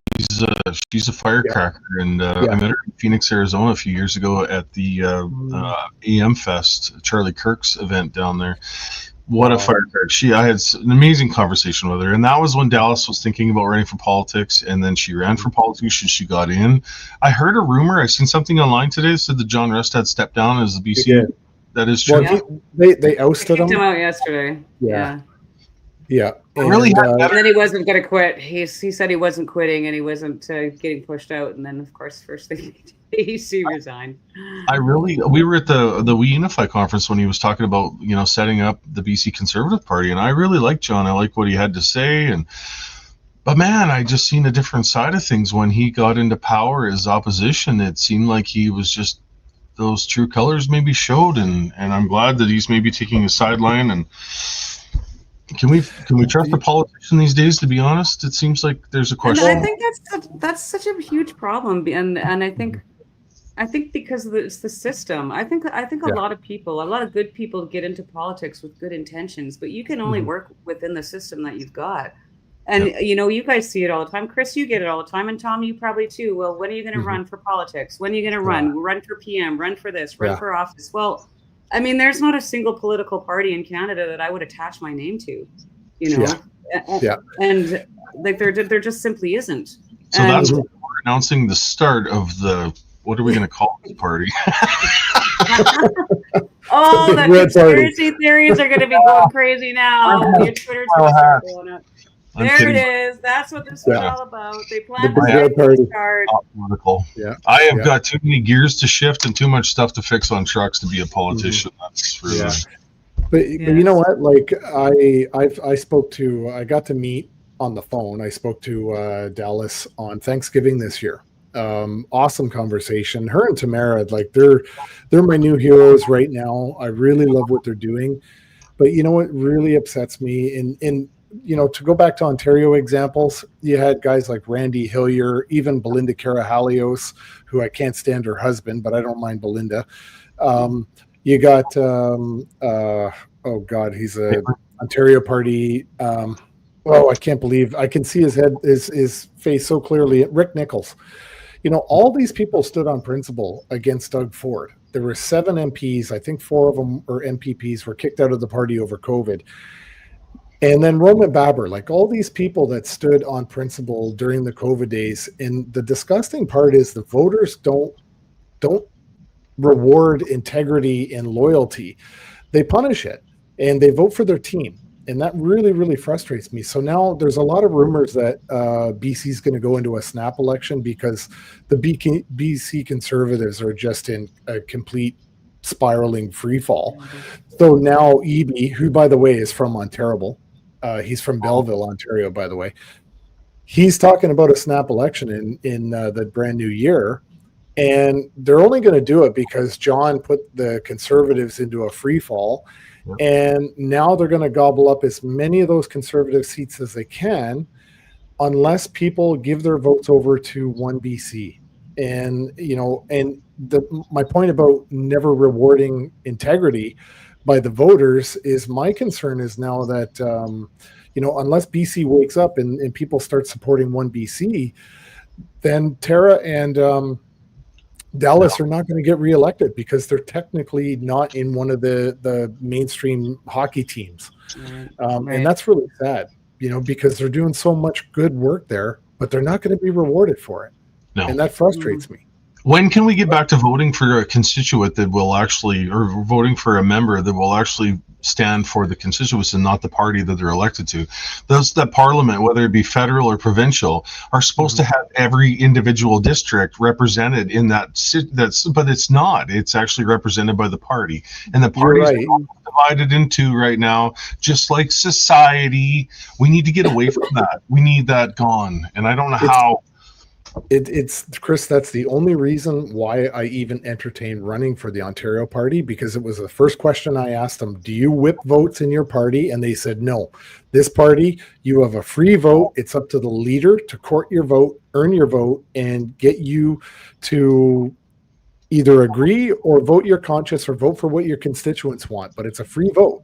[SPEAKER 1] a firecracker, and I met her in Phoenix, Arizona a few years ago at the AM Fest, Charlie Kirk's event down there. What a firecracker! I had an amazing conversation with her, and that was when Dallas was thinking about running for politics, and then she ran for politics and she got in. I heard a rumor. I seen something online today that said that John Rust had stepped down as the BC. That is true.
[SPEAKER 3] Well, they ousted him.
[SPEAKER 2] Kicked him out yesterday. Yeah.
[SPEAKER 3] And,
[SPEAKER 2] and then he wasn't going to quit. He said he wasn't quitting, and he wasn't getting pushed out. And then, of course, first thing he resigned.
[SPEAKER 1] We were at the We Unify conference when he was talking about setting up the BC Conservative Party, and I really liked John. I liked what he had to say, but man, I just seen a different side of things when he got into power as opposition. It seemed like he was just, those true colors maybe showed, and I'm glad that he's maybe taking a sideline. And can we trust a politician these days? To be honest, it seems like there's a question.
[SPEAKER 2] And I think that's such a huge problem, and I think because it's the system. I think a lot of people, a lot of good people, get into politics with good intentions, but you can only work within the system that you've got. And you guys see it all the time. Chris, you get it all the time, and Tom, you probably too. Well, when are you going to run for politics? When are you going to run? Run for PM? Run for this? Run for office? Well, I mean, there's not a single political party in Canada that I would attach my name to, and like there just simply isn't.
[SPEAKER 1] So that's what we're announcing the start of the, what are we going to call this party?
[SPEAKER 2] Oh, the conspiracy theories are going to be going crazy now. Your Twitter's going to start blowing up. There it is. That's what this is all about. They plan to start.
[SPEAKER 1] I have got too many gears to shift and too much stuff to fix on trucks to be a politician. That's really.
[SPEAKER 3] But you know what? Like I got to meet on the phone. I spoke to Dallas on Thanksgiving this year. Awesome conversation. Her and Tamara, like they're my new heroes right now. I really love what they're doing. But you know what really upsets me? In to go back to Ontario examples, you had guys like Randy Hillier, even Belinda Karahalios, who I can't stand her husband, but I don't mind Belinda. You got he's a Ontario Party. I can't believe I can see his face so clearly. Rick Nichols. All these people stood on principle against Doug Ford. There were 7 MPs. I think 4 of them, or MPPs, were kicked out of the party over COVID. And then Roman Baber, like all these people that stood on principle during the COVID days. And the disgusting part is the voters don't reward integrity and loyalty. They punish it, and they vote for their team. And that really, really frustrates me. So now there's a lot of rumors that BC is going to go into a snap election because the BC Conservatives are just in a complete spiraling free fall. So now Eby, who, by the way, is from Ontario, he's from Belleville, Ontario, by the way. He's talking about a snap election in the brand new year. And they're only going to do it because John put the Conservatives into a free fall. And now they're going to gobble up as many of those conservative seats as they can, unless people give their votes over to 1BC. And, my point about never rewarding integrity by the voters is, my concern is now that, unless BC wakes up and people start supporting 1BC, then Tara and Dallas are not going to get reelected because they're technically not in one of the mainstream hockey teams.
[SPEAKER 2] Right.
[SPEAKER 3] And that's really sad, because they're doing so much good work there, but they're not going to be rewarded for it.
[SPEAKER 1] No.
[SPEAKER 3] And that frustrates me.
[SPEAKER 1] When can we get back to voting for a constituent that will actually, or voting for a member that will actually stand for the constituents and not the party that they're elected to? That parliament, whether it be federal or provincial, are supposed to have every individual district represented in that. But it's not. It's actually represented by the party, and the parties are divided into right now, just like society. We need to get away from that. We need that gone, and I don't know how.
[SPEAKER 3] It's Chris, that's the only reason why I even entertained running for the Ontario party, because it was the first question I asked them: do you whip votes in your party? And they said no. This party, you have a free vote. It's up to the leader to court your vote, earn your vote, and get you to either agree or vote your conscience or vote for what your constituents want. But it's a free vote.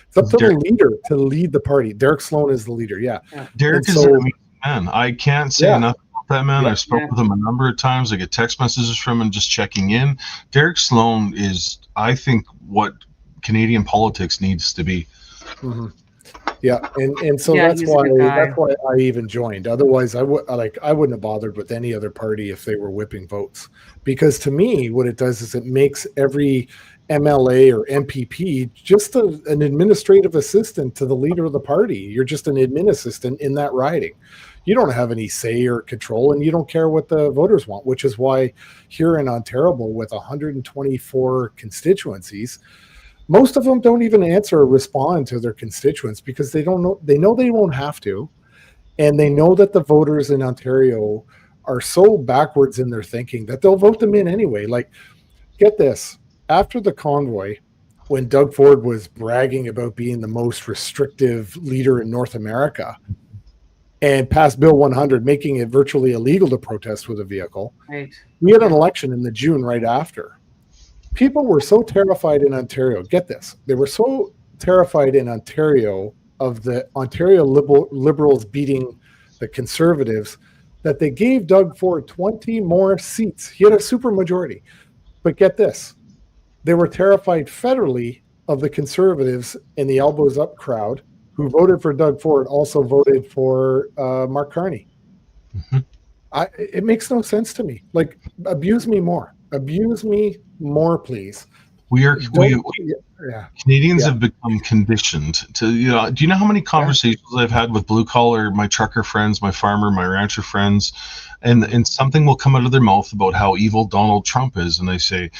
[SPEAKER 3] It's up to the leader to lead the party. Derek Sloan is the leader. Yeah.
[SPEAKER 1] Derek is an amazing man. I can't say enough that man. I've spoken with him a number of times. I get text messages from him just checking in. Derek Sloan is, I think, what Canadian politics needs to be.
[SPEAKER 3] Mm-hmm. Yeah, and so that's why I even joined. Otherwise, I wouldn't have bothered with any other party if they were whipping votes. Because to me, what it does is it makes every MLA or MPP just an administrative assistant to the leader of the party. You're just an admin assistant in that riding. You don't have any say or control, and you don't care what the voters want, which is why here in Ontario, with 124 constituencies, most of them don't even answer or respond to their constituents because they know they won't have to. And they know that the voters in Ontario are so backwards in their thinking that they'll vote them in anyway. Like, get this, after the convoy, when Doug Ford was bragging about being the most restrictive leader in North America, and passed Bill 100, making it virtually illegal to protest with a vehicle.
[SPEAKER 2] Right.
[SPEAKER 3] We had an election in the June right after. People were so terrified in Ontario. Get this. They were so terrified in Ontario of the Ontario Liberals beating the Conservatives that they gave Doug Ford 20 more seats. He had a supermajority. But get this. They were terrified federally of the Conservatives in the elbows up crowd, who voted for Doug Ford, also voted for Mark Carney.
[SPEAKER 1] Mm-hmm.
[SPEAKER 3] It makes no sense to me. Like, abuse me more, please.
[SPEAKER 1] Canadians have become conditioned to, do you know how many conversations I've had with blue collar, my trucker friends, my farmer, my rancher friends, and something will come out of their mouth about how evil Donald Trump is. And they say,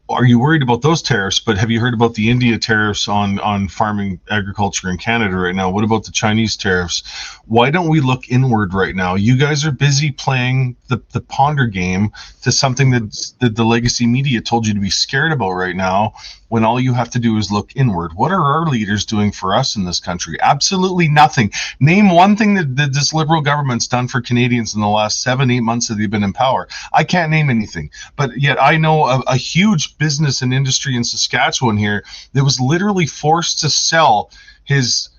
[SPEAKER 1] are you worried about those tariffs? But have you heard about the India tariffs on farming agriculture in Canada right now? What about the Chinese tariffs? Why don't we look inward right now? You guys are busy playing the ponder game to something that the legacy media told you to be scared about right now, when all you have to do is look inward. What are our leaders doing for us in this country? Absolutely nothing. Name one thing that this Liberal government's done for Canadians in the last 7-8 months that they've been in power. I can't name anything, but yet I know a huge business and industry in Saskatchewan here that was literally forced to sell his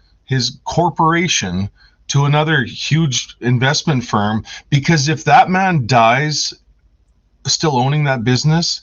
[SPEAKER 1] corporation to another huge investment firm, because if that man dies still owning that business,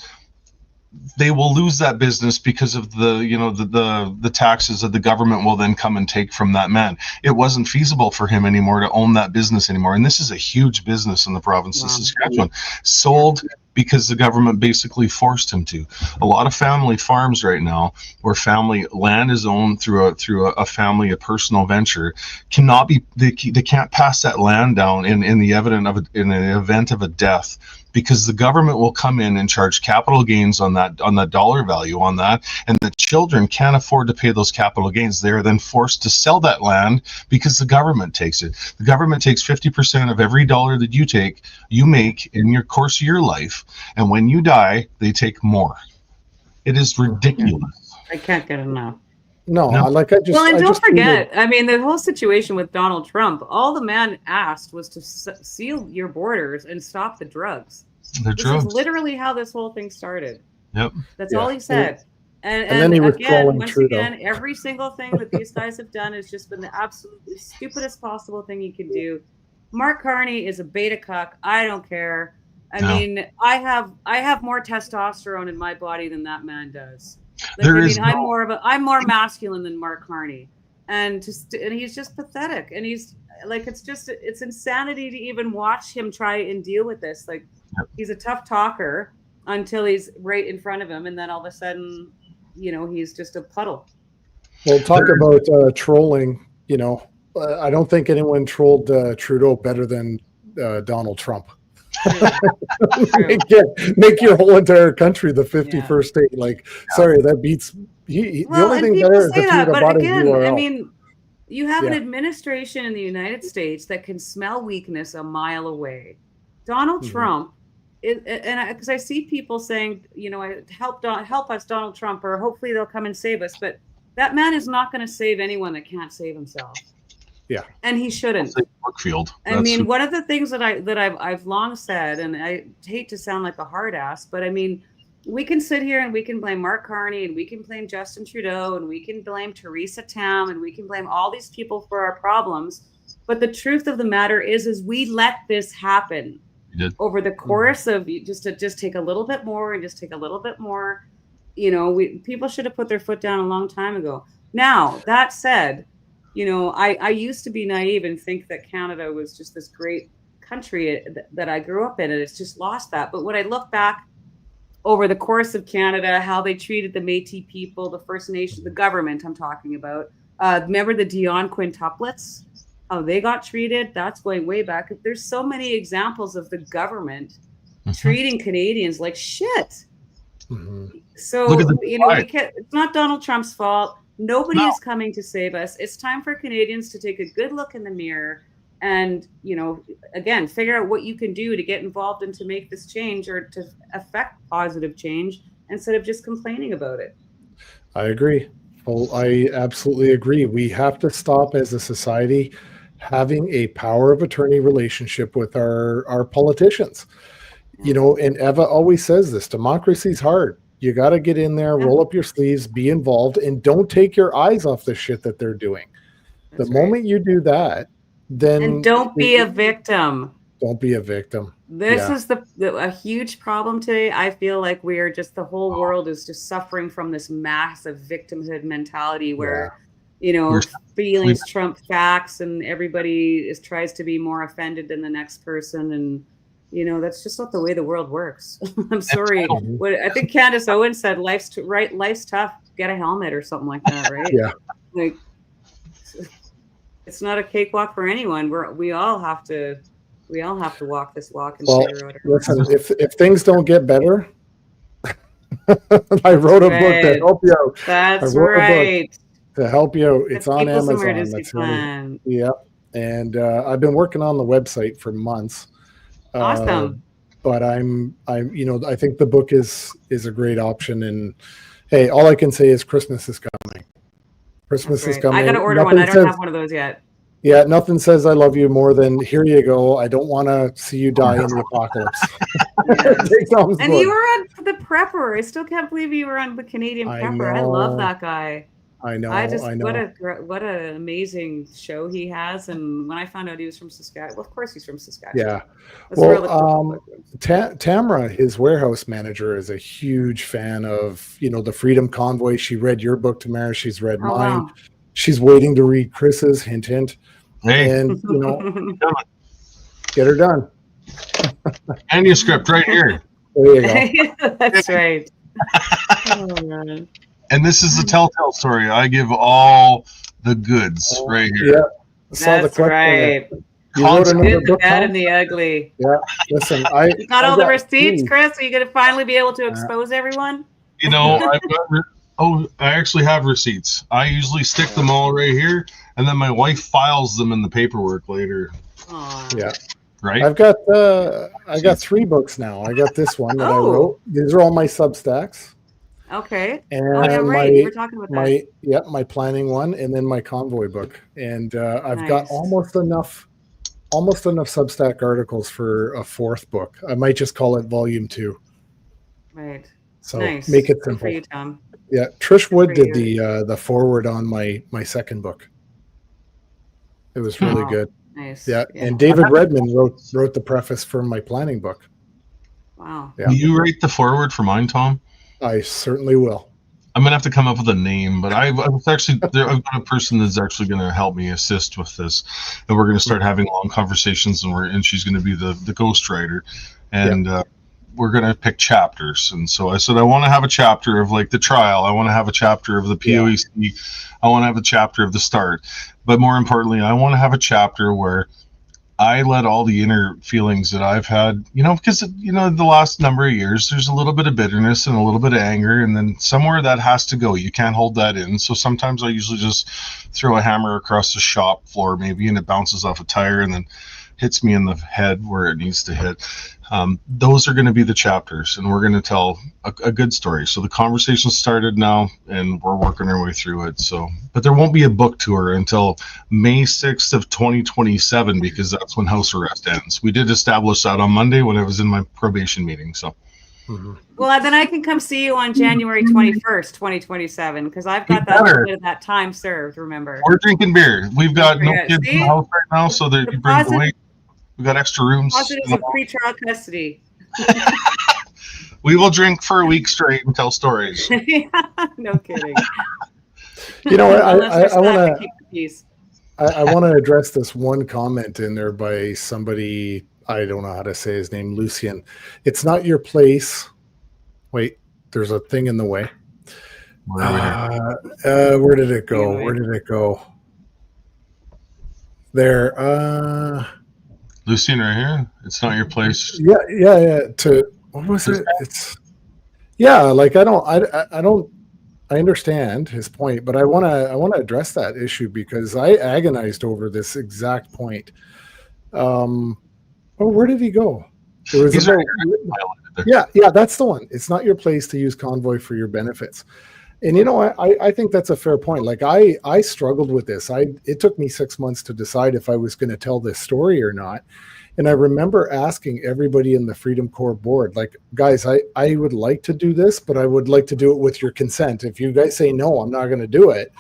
[SPEAKER 1] they will lose that business because of the taxes that the government will then come and take from that man. It wasn't feasible for him anymore to own that business anymore. And this is a huge business in the province of Saskatchewan, sold because the government basically forced him to. A lot of family farms right now, where family land is owned through a family, a personal venture, they can't pass that land down in the event of a death, because the government will come in and charge capital gains on that dollar value on that, and the children can't afford to pay those capital gains. They are then forced to sell that land because the government takes it. The government takes 50% of every dollar that you make in your course of your life, and when you die, they take more. It is ridiculous.
[SPEAKER 2] I can't get enough.
[SPEAKER 3] No,
[SPEAKER 1] No.
[SPEAKER 3] like I just.
[SPEAKER 2] Well, and
[SPEAKER 3] I
[SPEAKER 2] don't
[SPEAKER 3] just
[SPEAKER 2] forget, I mean, the whole situation with Donald Trump, all the man asked was to seal your borders and stop the drugs.
[SPEAKER 1] The
[SPEAKER 2] This
[SPEAKER 1] drugs.
[SPEAKER 2] is literally how this whole thing started.
[SPEAKER 1] Yep.
[SPEAKER 2] That's
[SPEAKER 3] Yeah.
[SPEAKER 2] all he said.
[SPEAKER 3] And then he was
[SPEAKER 2] again,
[SPEAKER 3] trolling
[SPEAKER 2] once
[SPEAKER 3] Trudeau.
[SPEAKER 2] again, every single thing that these guys have done has just been the absolutely stupidest possible thing you could do. Mark Carney is a beta cuck. I don't care. I
[SPEAKER 1] No.
[SPEAKER 2] mean, I have more testosterone in my body than that man does. Like,
[SPEAKER 1] There
[SPEAKER 2] I
[SPEAKER 1] is
[SPEAKER 2] mean, I'm more masculine than Mark Carney, and he's just pathetic. And he's like, it's insanity to even watch him try and deal with this. Like, he's a tough talker until he's right in front of him, and then all of a sudden, he's just a puddle.
[SPEAKER 3] Well, talk about trolling. I don't think anyone trolled Trudeau better than Donald Trump.
[SPEAKER 2] True.
[SPEAKER 3] make your whole entire country the 51st state. Like, sorry, that beats. The only thing
[SPEAKER 2] people
[SPEAKER 3] better is
[SPEAKER 2] say
[SPEAKER 3] if
[SPEAKER 2] that,
[SPEAKER 3] you'd have
[SPEAKER 2] but
[SPEAKER 3] bought his
[SPEAKER 2] again,
[SPEAKER 3] URL.
[SPEAKER 2] I mean, you have an
[SPEAKER 3] Yeah.
[SPEAKER 2] administration in the United States that can smell weakness a mile away. Donald
[SPEAKER 3] Mhm.
[SPEAKER 2] Trump, because I see people saying, help us, Donald Trump, or hopefully they'll come and save us. But that man is not going to save anyone that can't save himself.
[SPEAKER 3] Yeah,
[SPEAKER 2] and he shouldn't.
[SPEAKER 1] Brookfield.
[SPEAKER 2] I mean, one of the things that I've long said, and I hate to sound like a hard ass, but I mean, we can sit here and we can blame Mark Carney and we can blame Justin Trudeau and we can blame Theresa Tam and we can blame all these people for our problems. But the truth of the matter is we let this happen over the course of just take a little bit more and just take a little bit more. People should have put their foot down a long time ago. Now, that said, I used to be naive and think that Canada was just this great country that I grew up in, and it's just lost that. But when I look back over the course of Canada, how they treated the Métis people, the First Nation, the government I'm talking about. Remember the Dion quintuplets? How they got treated? That's going way back. There's so many examples of the government treating Canadians like shit.
[SPEAKER 3] Mm-hmm.
[SPEAKER 2] So, it's not Donald Trump's fault. Nobody is coming to save us. It's time for Canadians to take a good look in the mirror and, again, figure out what you can do to get involved and to make this change or to affect positive change instead of just complaining about it.
[SPEAKER 3] I agree. Well, I absolutely agree. We have to stop as a society having a power of attorney relationship with our politicians. And Eva always says this, democracy's hard. You got to get in there, roll up your sleeves, be involved, and don't take your eyes off the shit that they're doing. The moment you do that, then...
[SPEAKER 2] And don't be a victim.
[SPEAKER 3] Don't be a victim.
[SPEAKER 2] This is a huge problem today. I feel like the whole world is just suffering from this massive victimhood mentality where, feelings trump facts and everybody tries to be more offended than the next person. And, that's just not the way the world works. I'm sorry. I think Candace Owens said, life's tough. Get a helmet or something like that, right?
[SPEAKER 3] Yeah.
[SPEAKER 2] Like, it's not a cakewalk for anyone. We all have to walk this walk and figure out.
[SPEAKER 3] Listen, if things don't get better, I wrote a book to help you out.
[SPEAKER 2] That's right.
[SPEAKER 3] To help you out. It's on Amazon.
[SPEAKER 2] That's plan.
[SPEAKER 3] Yeah. And I've been working on the website for months.
[SPEAKER 2] Awesome.
[SPEAKER 3] But I think the book is a great option. And hey, all I can say is Christmas is coming. Christmas is coming.
[SPEAKER 2] I got to order one. I don't have one of those yet.
[SPEAKER 3] Yeah, nothing says I love you more than here you go. I don't want to see you die in the apocalypse.
[SPEAKER 2] And you were on the Prepper. I still can't believe you were on the Canadian Prepper. I love that guy.
[SPEAKER 3] I know.
[SPEAKER 2] What an amazing show he has. And when I found out he was from Saskatchewan, of course he's from Saskatchewan.
[SPEAKER 3] Yeah. Well, Tamara, his warehouse manager, is a huge fan of, the Freedom Convoy. She read your book, Tamara. She's read mine. Wow. She's waiting to read Chris's, hint, hint.
[SPEAKER 1] Hey.
[SPEAKER 3] And, get her done.
[SPEAKER 1] Manuscript right here.
[SPEAKER 3] There you
[SPEAKER 2] go. That's right. Oh, man.
[SPEAKER 1] And this is the telltale story. I give all the goods right here.
[SPEAKER 3] Yeah.
[SPEAKER 2] That's right. You wrote another book, the bad and the ugly.
[SPEAKER 3] Yeah. Listen,
[SPEAKER 2] you got all the receipts, Chris? Are you going to finally be able to expose everyone?
[SPEAKER 1] I actually have receipts. I usually stick them all right here, and then my wife files them in the paperwork later.
[SPEAKER 2] Aww.
[SPEAKER 3] Yeah.
[SPEAKER 1] Right.
[SPEAKER 3] I got 3 books now. I got this one that I wrote. These are all my Substacks.
[SPEAKER 2] Okay.
[SPEAKER 3] and
[SPEAKER 2] Oh yeah, right. You were talking about that.
[SPEAKER 3] my planning one, and then my convoy book. And I've got
[SPEAKER 2] Nice.
[SPEAKER 3] almost enough Substack articles for a fourth book. I might just call it volume 2.
[SPEAKER 2] Right.
[SPEAKER 3] So
[SPEAKER 2] Nice.
[SPEAKER 3] make it
[SPEAKER 2] Good for
[SPEAKER 3] simple.
[SPEAKER 2] you, Tom.
[SPEAKER 3] Yeah, Trish
[SPEAKER 2] Good
[SPEAKER 3] Wood
[SPEAKER 2] for
[SPEAKER 3] did
[SPEAKER 2] you.
[SPEAKER 3] the forward on my second book. It was really
[SPEAKER 2] Wow.
[SPEAKER 3] good.
[SPEAKER 2] Nice.
[SPEAKER 3] Yeah,
[SPEAKER 2] Yeah.
[SPEAKER 3] and David Redman wrote the preface for my planning book.
[SPEAKER 2] Wow.
[SPEAKER 3] Yeah.
[SPEAKER 1] Will you write the foreword for mine, Tom?
[SPEAKER 3] I certainly will.
[SPEAKER 1] I'm gonna have to come up with a name, but I was actually there. I've got a person that's actually going to help me assist with this, and we're going to start having long conversations, and she's going to be the ghostwriter, and we're going to pick chapters. And so I said I want to have a chapter of like the trial. I want to have a chapter of the POEC. I want to have a chapter of the start, but more importantly, I want to have a chapter where I let all the inner feelings that I've had, because, the last number of years, there's a little bit of bitterness and a little bit of anger, and then somewhere that has to go. You can't hold that in. So sometimes I usually just throw a hammer across the shop floor, maybe, and it bounces off a tire and then hits me in the head where it needs to hit. Those are going to be the chapters, and we're going to tell a good story. So the conversation started now, and we're working our way through it. So, but there won't be a book tour until May 6th of 2027, because that's when house arrest ends. We did establish that on Monday when I was in my probation meeting. So,
[SPEAKER 2] well, then I can come see you on January 21st, 2027, because I've got that little bit of that time served. Remember,
[SPEAKER 1] we're drinking beer. We've got no kids in the house right now, so that you bring the weight. We got extra rooms.
[SPEAKER 2] Positives of pretrial custody.
[SPEAKER 1] We will drink for a week straight and tell stories.
[SPEAKER 2] No kidding.
[SPEAKER 3] I want to I want to address this one comment in there by somebody. I don't know how to say his name, Lucian. It's not your place. Wait, there's a thing in the way. Where did it go? Where did it go? There.
[SPEAKER 1] Lucian, right here. It's not your place.
[SPEAKER 3] Yeah. What was it? It's like I understand his point, but I want to address that issue because I agonized over this exact point. Where did he go? It was that's the one. It's not your place to use Convoy for your benefits. And I think that's a fair point. Like I struggled with this. It took me 6 months to decide if I was going to tell this story or not. And I remember asking everybody in the Freedom Corps board, like, guys, I would like to do this, but I would like to do it with your consent. If you guys say no, I'm not going to do it,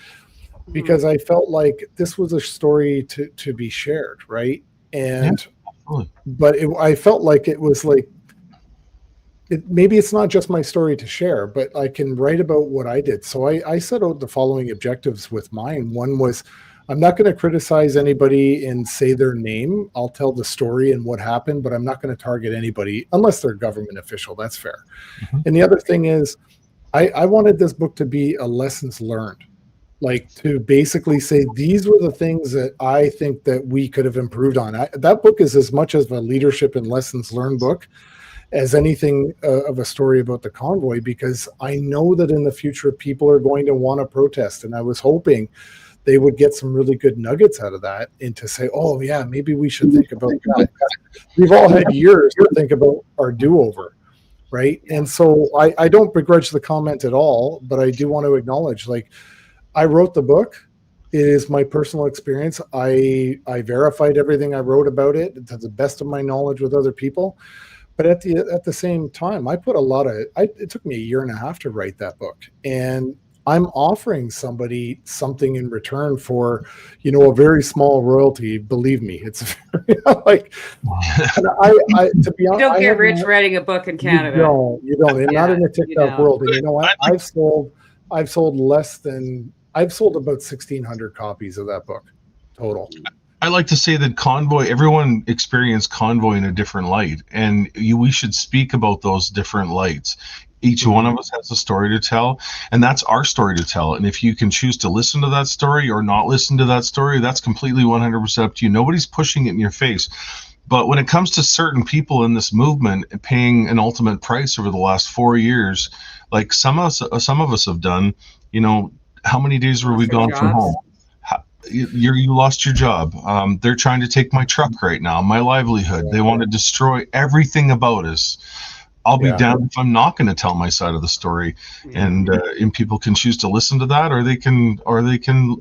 [SPEAKER 3] because I felt like this was a story to be shared, right? And but I felt like it was like, maybe it's not just my story to share, but I can write about what I did. So I set out the following objectives with mine. One was, I'm not going to criticize anybody and say their name. I'll tell the story and what happened, but I'm not going to target anybody unless they're a government official. That's fair. And the other thing is, I wanted this book to be a lessons learned, like to basically say, these were the things that I think that we could have improved on. That book is as much as a leadership and lessons learned book as anything of a story about the convoy, because I know that in the future people are going to want to protest. And I was hoping they would get some really good nuggets out of that and to say, oh yeah, maybe we should think about that. We've all had years to think about our do-over, right? And so I don't begrudge the comment at all, but I do want to acknowledge, like, I wrote the book. It is my personal experience. I verified everything I wrote about it to the best of my knowledge with other people. But at the same time, I put a lot of it took me a year and a half to write that book. And I'm offering somebody something in return for, a very small royalty. Believe me, it's very, like, I to be honest,
[SPEAKER 2] you don't get rich writing a book in Canada.
[SPEAKER 3] You don't, and not in the TikTok world. And you know what? I've sold about 1,600 copies of that book total.
[SPEAKER 1] I like to say that Convoy, everyone experienced Convoy in a different light, and we should speak about those different lights. Each one of us has a story to tell, and that's our story to tell. And if you can choose to listen to that story or not listen to that story, that's completely 100% up to you. Nobody's pushing it in your face. But when it comes to certain people in this movement paying an ultimate price over the last 4 years, like some of us have done, how many days were we gone from home? You lost your job. They're trying to take my truck right now, my livelihood. They want to destroy everything about us. I'll be
[SPEAKER 3] Yeah.
[SPEAKER 1] damned if I'm not going to tell my side of the story,
[SPEAKER 2] Yeah.
[SPEAKER 1] and people can choose to listen to that, or they can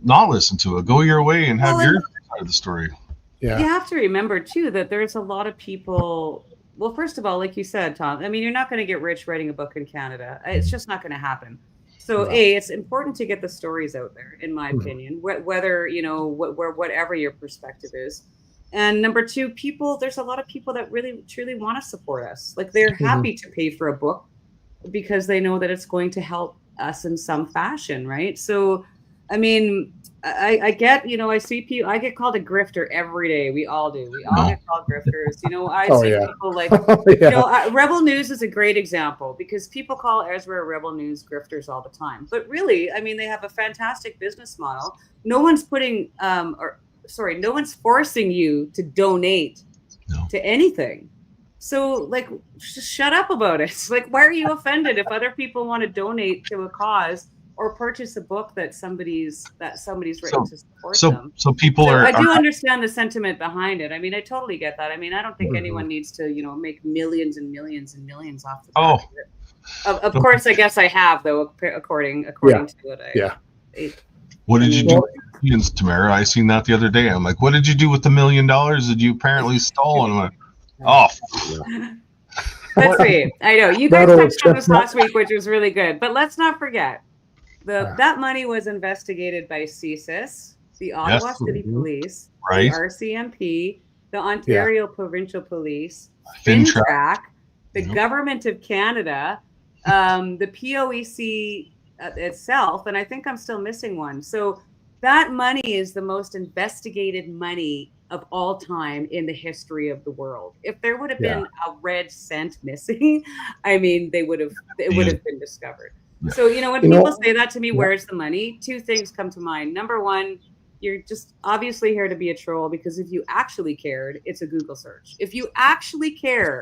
[SPEAKER 1] not listen to it. Go your way and have
[SPEAKER 2] Well,
[SPEAKER 1] your
[SPEAKER 2] and
[SPEAKER 1] side of the story.
[SPEAKER 3] Yeah.
[SPEAKER 2] you have to remember too that there's a lot of people. Well, first of all, like you said, Tom, I mean, you're not going to get rich writing a book in Canada. It's just not going to happen. So,
[SPEAKER 3] No.
[SPEAKER 2] it's important to get the stories out there, in my
[SPEAKER 3] Mhm.
[SPEAKER 2] opinion, whether, whatever your perspective is. And number two, there's a lot of people that really, truly want to support us. Like, they're
[SPEAKER 3] Mhm.
[SPEAKER 2] happy to pay for a book because they know that it's going to help us in some fashion, right? So, I mean, I get, I see people, I get called a grifter every day. We all do. We all
[SPEAKER 1] No.
[SPEAKER 2] get called grifters. I
[SPEAKER 3] Oh,
[SPEAKER 2] see
[SPEAKER 3] yeah.
[SPEAKER 2] people like,
[SPEAKER 3] Yeah.
[SPEAKER 2] Rebel News is a great example because people call Ezra Rebel News grifters all the time. But really, I mean, they have a fantastic business model. No one's no one's forcing you to donate
[SPEAKER 1] No.
[SPEAKER 2] to anything. So, like, just shut up about it. Like, why are you offended if other people want to donate to a cause or purchase a book that somebody's written to support them?
[SPEAKER 1] So people
[SPEAKER 2] So
[SPEAKER 1] are
[SPEAKER 2] I do understand the sentiment behind it. I mean, I totally get that. I mean, I don't think
[SPEAKER 3] Mhm.
[SPEAKER 2] anyone needs to, make millions and millions and millions off the back
[SPEAKER 1] Oh.
[SPEAKER 2] of it. Of course, I guess I have, though, according to what
[SPEAKER 3] Yeah.
[SPEAKER 1] What did you do
[SPEAKER 2] Well-
[SPEAKER 1] with the millions, Tamara? I seen that the other day. I'm like, what did you do with the $1 million that you apparently stole? And I'm like, oh,
[SPEAKER 2] Let's see. I know you guys
[SPEAKER 3] That'll
[SPEAKER 2] touched on this
[SPEAKER 3] chestnut.
[SPEAKER 2] last week, which was really good. But let's not forget
[SPEAKER 3] Yeah.
[SPEAKER 2] that money was investigated by CSIS, the Ottawa
[SPEAKER 1] Yes.
[SPEAKER 2] City
[SPEAKER 3] Mhm.
[SPEAKER 2] Police,
[SPEAKER 1] Right.
[SPEAKER 2] the RCMP, the Ontario Provincial Police,
[SPEAKER 1] FinTrack.
[SPEAKER 2] FinTrack, the
[SPEAKER 1] Yep.
[SPEAKER 2] Government of Canada, the POEC itself, and I think I'm still missing one. So that money is the most investigated money of all time in the history of the world. If there would have
[SPEAKER 3] Yeah.
[SPEAKER 2] been a red cent missing, I mean, it would have been discovered.
[SPEAKER 1] Yeah.
[SPEAKER 2] So, when
[SPEAKER 3] You know-
[SPEAKER 2] people say that to me,
[SPEAKER 3] Yeah.
[SPEAKER 2] where's the money? Two things come to mind. Number one, you're just obviously here to be a troll, because if you actually cared, it's a Google search. If you actually care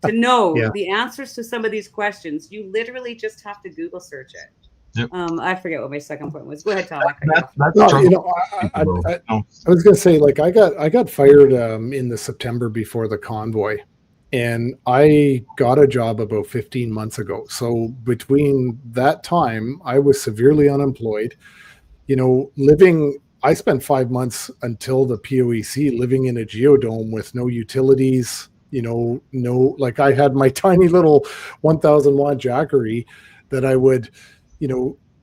[SPEAKER 2] to know
[SPEAKER 3] Yeah.
[SPEAKER 2] the answers to some of these questions, you literally just have to Google search it.
[SPEAKER 1] Yep.
[SPEAKER 2] I forget what my second point was. Go ahead, Tom. I cut you
[SPEAKER 1] That,
[SPEAKER 2] off.
[SPEAKER 1] that's
[SPEAKER 3] No,
[SPEAKER 1] struggle.
[SPEAKER 3] I
[SPEAKER 1] though. No.
[SPEAKER 3] was gonna say, like, I got fired in the September before the convoy, and I got a job about 15 months ago. So between that time, I was severely unemployed. I spent 5 months until the POEC living in a geodome with no utilities. No, like, I had my tiny little 1,000 watt Jackery that I would,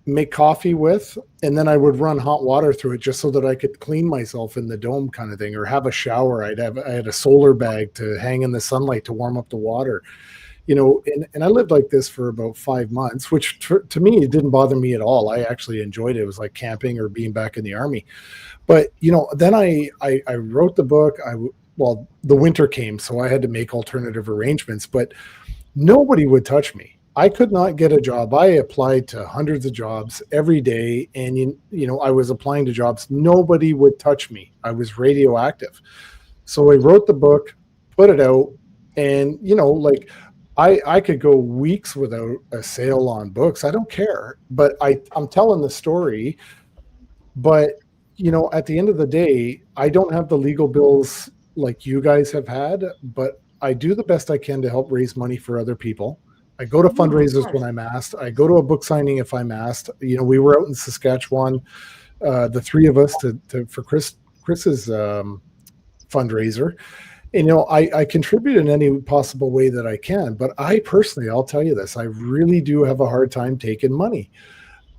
[SPEAKER 3] make coffee with, and then I would run hot water through it just so that I could clean myself in the dome, kind of thing, or have a shower. I had a solar bag to hang in the sunlight to warm up the water, and I lived like this for about 5 months, which to me, it didn't bother me at all. I actually enjoyed it. It was like camping or being back in the army. But then I wrote the book. Well, the winter came, so I had to make alternative arrangements, but nobody would touch me. I could not get a job. I applied to hundreds of jobs every day, and I was applying to jobs. Nobody would touch me. I was radioactive. So I wrote the book, put it out, and like, I could go weeks without a sale on books. I don't care, but I'm telling the story. But at the end of the day, I don't have the legal bills like you guys have had, but I do the best I can to help raise money for other people. I go to
[SPEAKER 2] of
[SPEAKER 3] fundraisers
[SPEAKER 2] course.
[SPEAKER 3] when I'm asked. I go to a book signing if I'm asked. We were out in Saskatchewan, the three of us, for Chris's fundraiser. And I contribute in any possible way that I can. But I personally, I'll tell you this, I really do have a hard time taking money.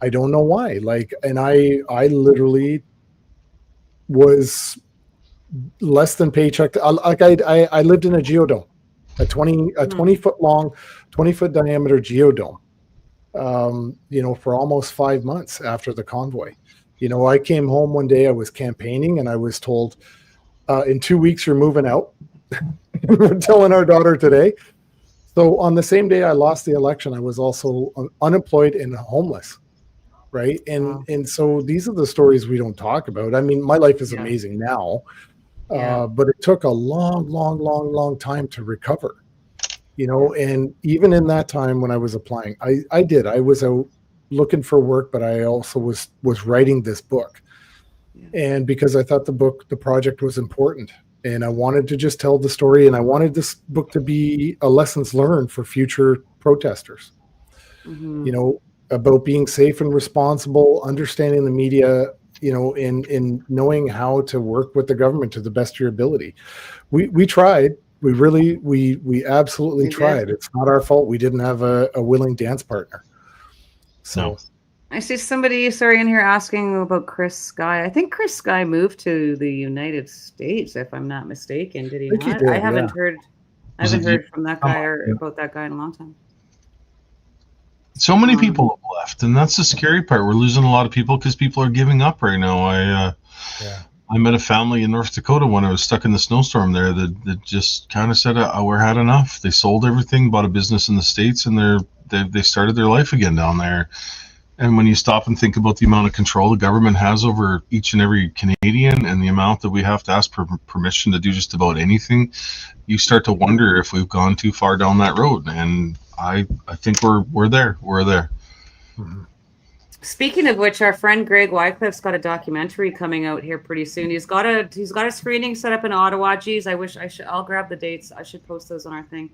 [SPEAKER 3] I don't know why. Like, and I literally was less than paycheck. I lived in a geodome, a 20 foot long, 20-foot diameter geodome, for almost 5 months after the convoy. I came home one day, I was campaigning, and I was told, in 2 weeks, you're moving out. We're telling our daughter today. So on the same day I lost the election, I was also unemployed and homeless. Right.
[SPEAKER 2] Wow.
[SPEAKER 3] And so these are the stories we don't talk about. I mean, my life is
[SPEAKER 2] Yeah.
[SPEAKER 3] amazing now,
[SPEAKER 2] Yeah.
[SPEAKER 3] but it took a long time to recover, and even in that time when I was applying, I was out looking for work, but I also was writing this book.
[SPEAKER 2] Yeah.
[SPEAKER 3] And because I thought the project was important, and I wanted to just tell the story, and I wanted this book to be a lessons learned for future protesters.
[SPEAKER 2] Mhm.
[SPEAKER 3] You know, about being safe and responsible, understanding the media, you know, in knowing how to work with the government to the best of your ability. We tried. We absolutely
[SPEAKER 2] We did.
[SPEAKER 3] tried. It's not our fault we didn't have a willing dance partner.
[SPEAKER 1] No.
[SPEAKER 3] So
[SPEAKER 2] I see somebody, sorry, in here asking about Chris Sky. I think Chris Sky moved to the United States, if I'm not mistaken. Did he
[SPEAKER 3] I think he
[SPEAKER 2] not?
[SPEAKER 3] did,
[SPEAKER 2] I
[SPEAKER 3] yeah.
[SPEAKER 2] haven't heard. I
[SPEAKER 1] Was
[SPEAKER 2] haven't
[SPEAKER 1] it you?
[SPEAKER 2] heard from that guy or
[SPEAKER 1] Yeah.
[SPEAKER 2] about that guy in a long time.
[SPEAKER 1] So many people have left, and that's the scary part. We're losing a lot of people because people are giving up right now.
[SPEAKER 3] Yeah.
[SPEAKER 1] I met a family in North Dakota when I was stuck in the snowstorm there that just kind of said, we're had enough. They sold everything, bought a business in the States, and they started their life again down there. And when you stop and think about the amount of control the government has over each and every Canadian and the amount that we have to ask for permission to do just about anything, you start to wonder if we've gone too far down that road. And I think we're there. We're there.
[SPEAKER 3] Mhm.
[SPEAKER 2] Speaking of which, our friend Greg Wycliffe's got a documentary coming out here pretty soon. He's got a screening set up in Ottawa. Geez, I'll grab the dates. I should post those on our thing.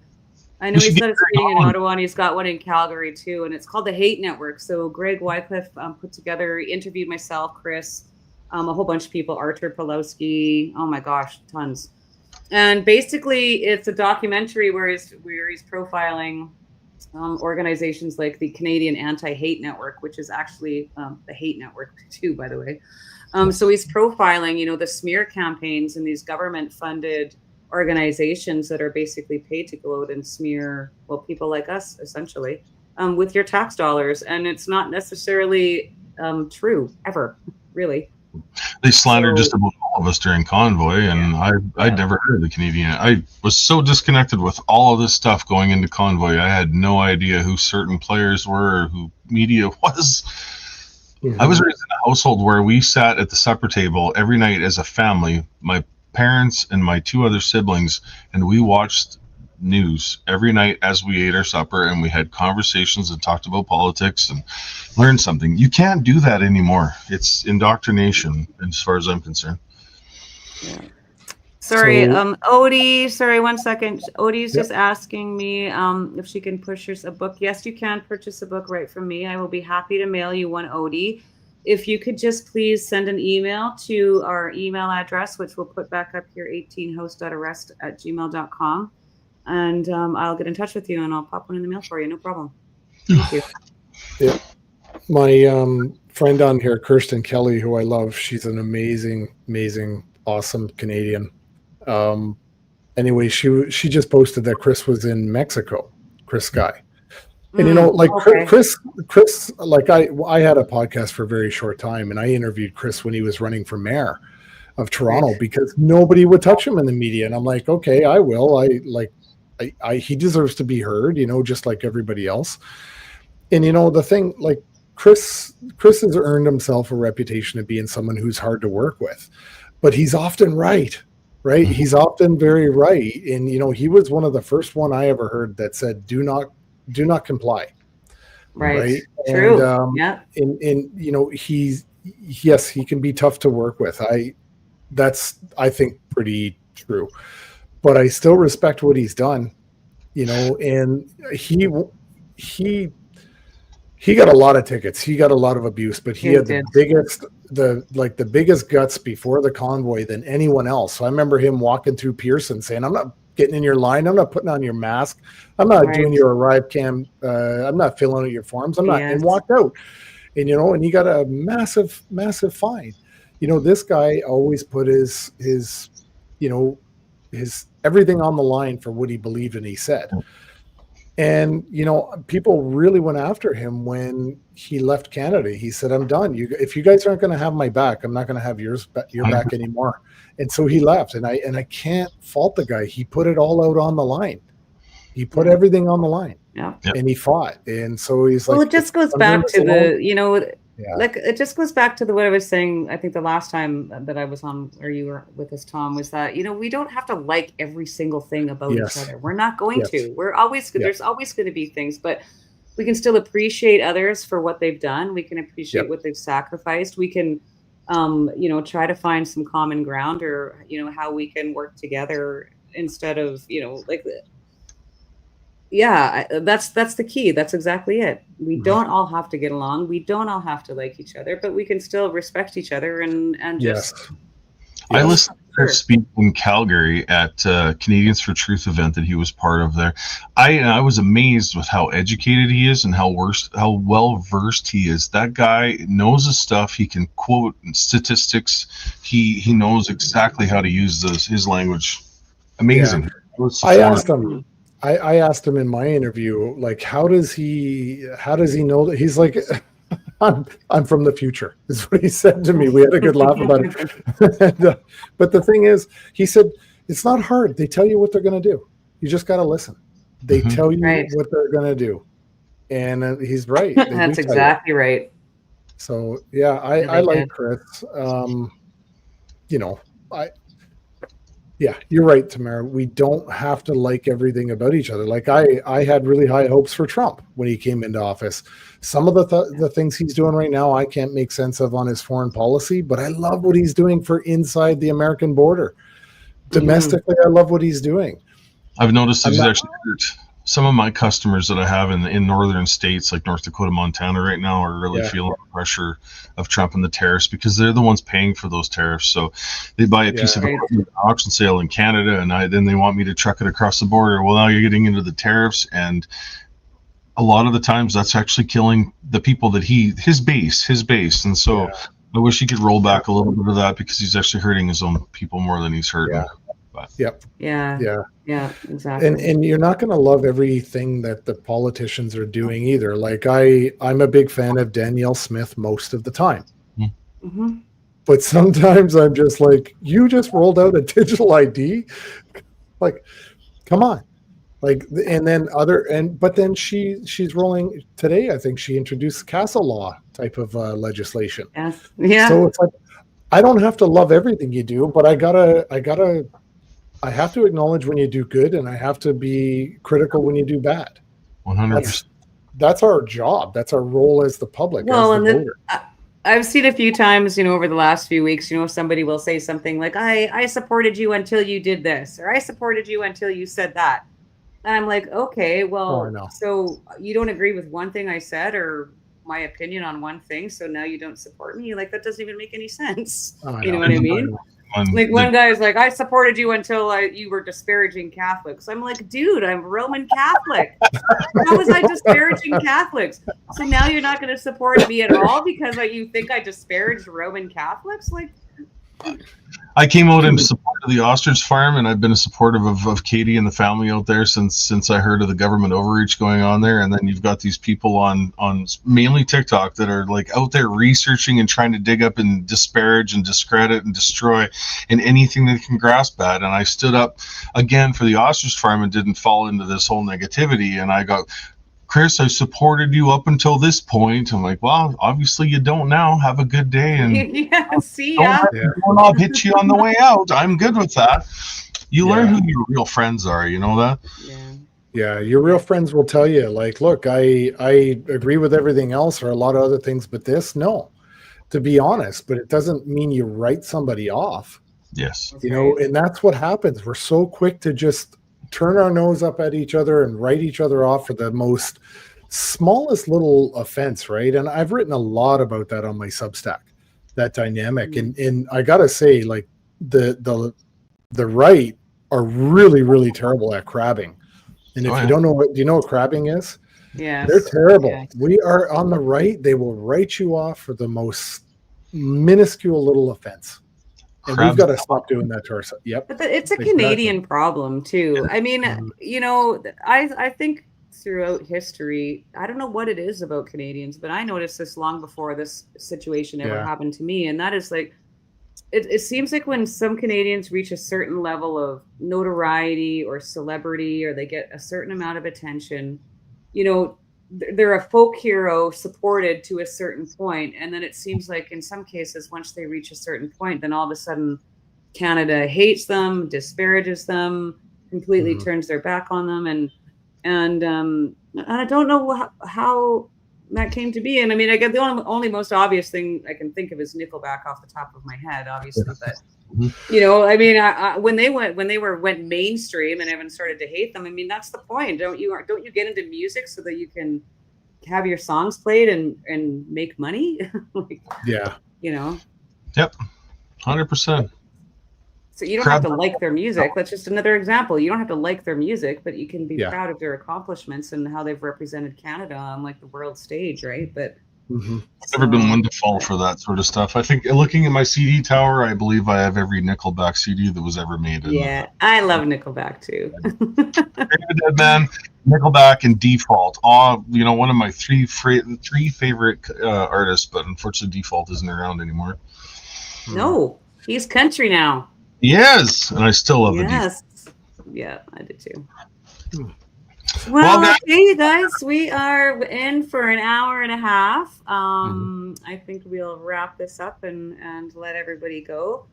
[SPEAKER 2] I know
[SPEAKER 1] We should
[SPEAKER 2] he's
[SPEAKER 1] get
[SPEAKER 2] got a
[SPEAKER 1] Greg
[SPEAKER 2] screening in
[SPEAKER 1] on.
[SPEAKER 2] Ottawa and he's got one in Calgary too, and it's called the Hate Network. So Greg Wycliffe put together, interviewed myself, Chris, a whole bunch of people, Artur Pawlowski. Oh my gosh, tons. And basically, it's a documentary where he's profiling organizations like the Canadian Anti-Hate Network, which is actually the Hate Network too, by the way. So he's profiling, you know, the smear campaigns and these government-funded organizations that are basically paid to go out and smear, well, people like us, essentially, with your tax dollars. And it's not necessarily true, ever, really.
[SPEAKER 1] They slandered
[SPEAKER 2] So-
[SPEAKER 1] just about all of us during Convoy, and I'd never heard of the Canadian. I was so disconnected with all of this stuff going into Convoy. I had no idea who certain players were or who media was. I was raised in a household where we sat at the supper table every night as a family, my parents and my two other siblings, and we watched news every night as we ate our supper, and we had conversations and talked about politics and learned something. You can't do that anymore. It's indoctrination, as far as I'm concerned.
[SPEAKER 2] Yeah. Sorry,
[SPEAKER 3] So-
[SPEAKER 2] Odie, sorry, 1 second. Odie's
[SPEAKER 3] Yep.
[SPEAKER 2] just asking me if she can purchase a book. Yes, you can purchase a book right from me. I will be happy to mail you one, Odie. If you could just please send an email to our email address, which we'll put back up here, 18host.arrest@gmail.com. And I'll get in touch with you and I'll pop one in the mail for you. No problem. Thank you.
[SPEAKER 3] Yeah. My friend on here, Kirsten Kelly, who I love, she's an amazing, awesome Canadian. Anyway, she just posted that Chris was in Mexico, Chris Sky. And you know, like
[SPEAKER 2] okay.
[SPEAKER 3] Chris, like I had a podcast for a very short time, and I interviewed Chris when he was running for mayor of Toronto because nobody would touch him in the media, and I'm like, okay, I will. He deserves to be heard, you know, just like everybody else. And you know, the thing, like Chris has earned himself a reputation of being someone who's hard to work with, but he's often right. He's often very right. And you know, he was one of the first one I ever heard that said, do not comply.
[SPEAKER 2] Right. True.
[SPEAKER 3] And,
[SPEAKER 2] yeah.
[SPEAKER 3] And you know, he can be tough to work with. That's I think pretty true, but I still respect what he's done, you know, and he got a lot of tickets. He got a lot of abuse, but he had the biggest guts before the convoy than anyone else. So I remember him walking through Pearson saying, I'm not getting in your line. I'm not putting on your mask. I'm not doing your arrive cam. I'm not filling out your forms. I'm not, and walked out. And, you know, and he got a massive, massive fine. You know, this guy always put his, you know, his everything on the line for what he believed and he said. And, you know, people really went after him when he left Canada. He said, I'm done. If you guys aren't going to have my back, I'm not going to have your back anymore. And so he left. And I can't fault the guy. He put it all out on the line. He put everything on the line.
[SPEAKER 2] Yeah.
[SPEAKER 3] And he fought. And so he's like,
[SPEAKER 2] well, it just goes back to the, you know, like it just goes back to what I was saying. I think the last time that I was on, or you were with us, Tom, was that, you know, we don't have to like every single thing about each other. We're not going to. We're always, there's always going to be things, but we can still appreciate others for what they've done. We can appreciate what they've sacrificed. We can try to find some common ground, or how we can work together instead of like that's the key. That's exactly it. We don't all have to get along. We don't all have to like each other, but we can still respect each other and
[SPEAKER 3] Yes.
[SPEAKER 2] just
[SPEAKER 1] I
[SPEAKER 3] Yes.
[SPEAKER 1] listened to Chris speak in Calgary at Canadians for Truth event that he was part of there. I was amazed with how educated he is and how well versed he is. That guy knows his stuff. He can quote statistics. He knows exactly how to use his language. Amazing.
[SPEAKER 3] I asked him. I asked him in my interview, like, how does he know that? He's like, I'm from the future, is what he said to me. We had a good laugh about it. But the thing is, he said, it's not hard. They tell you what they're going to do. You just got to listen. They tell you what they're going to do. And he's right.
[SPEAKER 2] That's exactly right.
[SPEAKER 3] So, yeah, I like Chris. Yeah, you're right, Tamara. We don't have to like everything about each other. Like I had really high hopes for Trump when he came into office. Some of the things he's doing right now, I can't make sense of on his foreign policy, but I love what he's doing for inside the American border. Domestically, I love what he's doing.
[SPEAKER 1] I've noticed that he's actually hurt. Some of my customers that I have in northern states like North Dakota, Montana right now are really feeling the pressure of Trump and the tariffs because they're the ones paying for those tariffs. So they buy a piece of equipment at an auction sale in Canada, and then they want me to truck it across the border. Well, now you're getting into the tariffs, and a lot of the times that's actually killing the people that his base. And so I wish he could roll back a little bit of that because he's actually hurting his own people more than he's hurting.
[SPEAKER 2] Yeah, exactly.
[SPEAKER 3] And you're not going to love everything that the politicians are doing either. Like I'm a big fan of Danielle Smith most of the time. But sometimes I'm just like, you just rolled out a digital ID? Like, come on. Like, and then but then she's rolling today. I think she introduced castle law type of legislation.
[SPEAKER 2] Yes. Yeah.
[SPEAKER 3] So it's like, I don't have to love everything you do, but I have to acknowledge when you do good, and I have to be critical when you do bad.
[SPEAKER 1] 100%.
[SPEAKER 3] That's our job. That's our role as the public.
[SPEAKER 2] Well,
[SPEAKER 3] as the voter.
[SPEAKER 2] I've seen a few times, over the last few weeks, somebody will say something like, I supported you until you did this, or I supported you until you said that. And I'm like, okay, well, so you don't agree with one thing I said or my opinion on one thing, so now you don't support me? Like, that doesn't even make any sense. You know what I mean? Like one guy is like, I supported you until you were disparaging Catholics. I'm like, dude, I'm Roman Catholic. How was I disparaging Catholics? So now you're not going to support me at all because you think I disparaged Roman Catholics? Like,
[SPEAKER 1] I came out in support of the ostrich farm, and I've been a supportive of Katie and the family out there since I heard of the government overreach going on there. And then you've got these people on mainly TikTok that are like out there researching and trying to dig up and disparage and discredit and destroy and anything they can grasp at. And I stood up again for the ostrich farm and didn't fall into this whole negativity. And I got, Chris, I supported you up until this point. I'm like, well, obviously you don't now. Have a good day. And
[SPEAKER 2] see ya.
[SPEAKER 1] I'll hit you on the way out. I'm good with that. You learn who your real friends are. You know that?
[SPEAKER 3] Yeah, your real friends will tell you, like, look, I agree with everything else or a lot of other things, but this, no, to be honest. But it doesn't mean you write somebody off.
[SPEAKER 1] Yes.
[SPEAKER 3] And that's what happens. We're so quick to just turn our nose up at each other and write each other off for the most smallest little offense, right? And I've written a lot about that on my Substack, that dynamic. And I gotta say, like, the right are really, really terrible at crabbing. And if you don't know do you know what crabbing is?
[SPEAKER 2] Yeah,
[SPEAKER 3] they're terrible. Yes. We are on the right. They will write you off for the most minuscule little offense. And we've got to stop doing that to ourselves. Yep.
[SPEAKER 2] But it's a Canadian problem too. I mean, I think throughout history, I don't know what it is about Canadians, but I noticed this long before this situation ever happened to me. And that is like, it seems like when some Canadians reach a certain level of notoriety or celebrity, or they get a certain amount of attention, they're a folk hero supported to a certain point. And then it seems like in some cases, once they reach a certain point, then all of a sudden Canada hates them, disparages them, completely turns their back on them. And I don't know how that came to be. And I mean, I get the only most obvious thing I can think of is Nickelback off the top of my head, obviously. But you know, I mean, when they went mainstream and everyone started to hate them, I mean, that's the point. Don't you get into music so that you can have your songs played and make money? Like,
[SPEAKER 3] Yeah.
[SPEAKER 2] you know.
[SPEAKER 1] Yep. 100%.
[SPEAKER 2] So you don't have to like their music. That's just another example. You don't have to like their music, but you can be proud of their accomplishments and how they've represented Canada on like the world stage, right? But
[SPEAKER 3] Mm-hmm.
[SPEAKER 1] I've never been one to fall for that sort of stuff. I think looking at my CD tower, I believe I have every Nickelback CD that was ever made.
[SPEAKER 2] Yeah, I love Nickelback too.
[SPEAKER 1] Dead Man, Nickelback, and Default. All, you know, one of my three favorite artists, but unfortunately Default isn't around anymore.
[SPEAKER 2] No, he's country now.
[SPEAKER 1] Yes, and I still love the Default.
[SPEAKER 2] Yeah, I did too. Well, okay, you guys, we are in for an hour and a half. I think we'll wrap this up and let everybody go.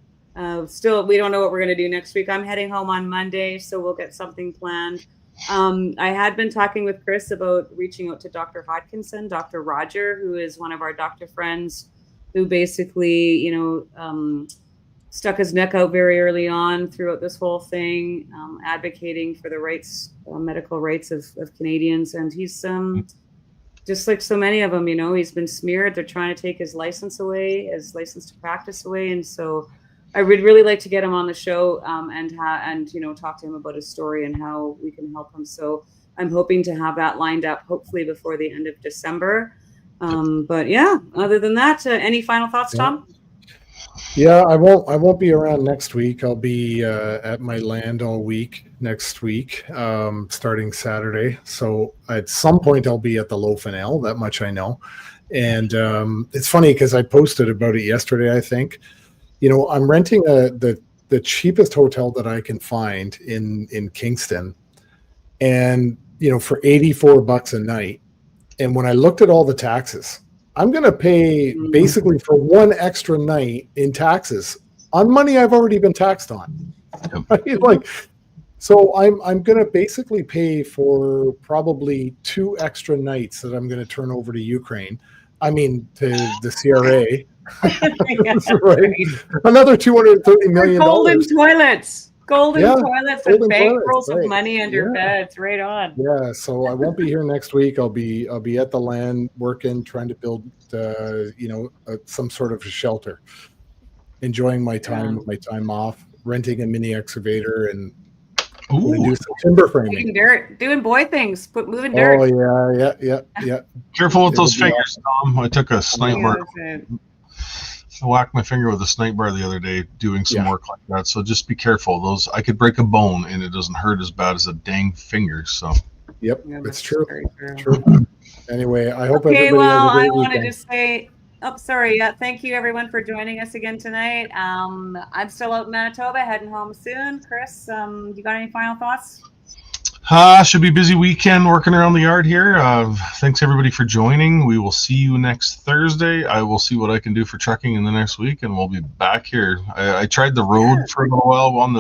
[SPEAKER 2] Still, we don't know what we're going to do next week. I'm heading home on Monday, so we'll get something planned. I had been talking with Chris about reaching out to Dr. Hodkinson, Dr. Roger, who is one of our doctor friends, who basically, you know, stuck his neck out very early on throughout this whole thing, advocating for the rights, medical rights of Canadians. And he's just like so many of them, you know, he's been smeared. They're trying to take his license away, his license to practice away. And so I would really like to get him on the show and you know, talk to him about his story and how we can help him. So I'm hoping to have that lined up, hopefully before the end of December. But yeah, other than that, any final thoughts, Tom?
[SPEAKER 3] Yeah, I won't be around next week. I'll be at my land all week next week, starting Saturday. So at some point I'll be at the Loaf and Ale. That much I know. And it's funny because I posted about it yesterday. I think, you know, I'm renting the cheapest hotel that I can find in Kingston, and you know, for $84 a night. And when I looked at all the taxes, I'm going to pay basically for one extra night in taxes on money I've already been taxed on. Right? Like, so I'm going to basically pay for probably 2 extra nights that I'm going to turn over to Ukraine. I mean, to the CRA. Right? Another $230 million.
[SPEAKER 2] Golden toilets. Golden toilets and bank rolls of
[SPEAKER 3] right.
[SPEAKER 2] money under beds. Right on.
[SPEAKER 3] Yeah, so I won't be here next week. I'll be at the land working, trying to build, you know, some sort of a shelter. Enjoying my time, my time off, renting a mini excavator, and do some timber framing.
[SPEAKER 2] Doing boy things, moving dirt.
[SPEAKER 3] Oh yeah.
[SPEAKER 1] Careful with those fingers, Tom. I took a snipe bar. I whacked my finger with a snipe bar the other day doing some work like that. So just be careful. Those, I could break a bone and it doesn't hurt as bad as a dang finger. So
[SPEAKER 3] yep, it's true. True. Anyway, I hope everybody has a great
[SPEAKER 2] I wanted
[SPEAKER 3] weekend.
[SPEAKER 2] to say, sorry. Yeah, thank you everyone for joining us again tonight. I'm still out in Manitoba, heading home soon. Chris, you got any final thoughts?
[SPEAKER 1] Should be a busy weekend working around the yard here. Thanks everybody for joining. We will see you next Thursday. I will see what I can do for trucking in the next week, and we'll be back here. I tried the road for a little while on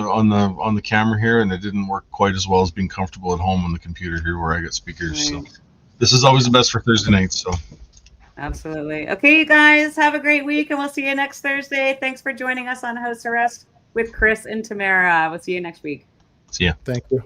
[SPEAKER 1] the camera here, and it didn't work quite as well as being comfortable at home on the computer here where I got speakers. Right. So this is always the best for Thursday nights. So
[SPEAKER 2] absolutely. Okay, you guys have a great week, and we'll see you next Thursday. Thanks for joining us on House Arrest with Chris and Tamara. We'll see you next week.
[SPEAKER 1] See ya.
[SPEAKER 3] Thank you.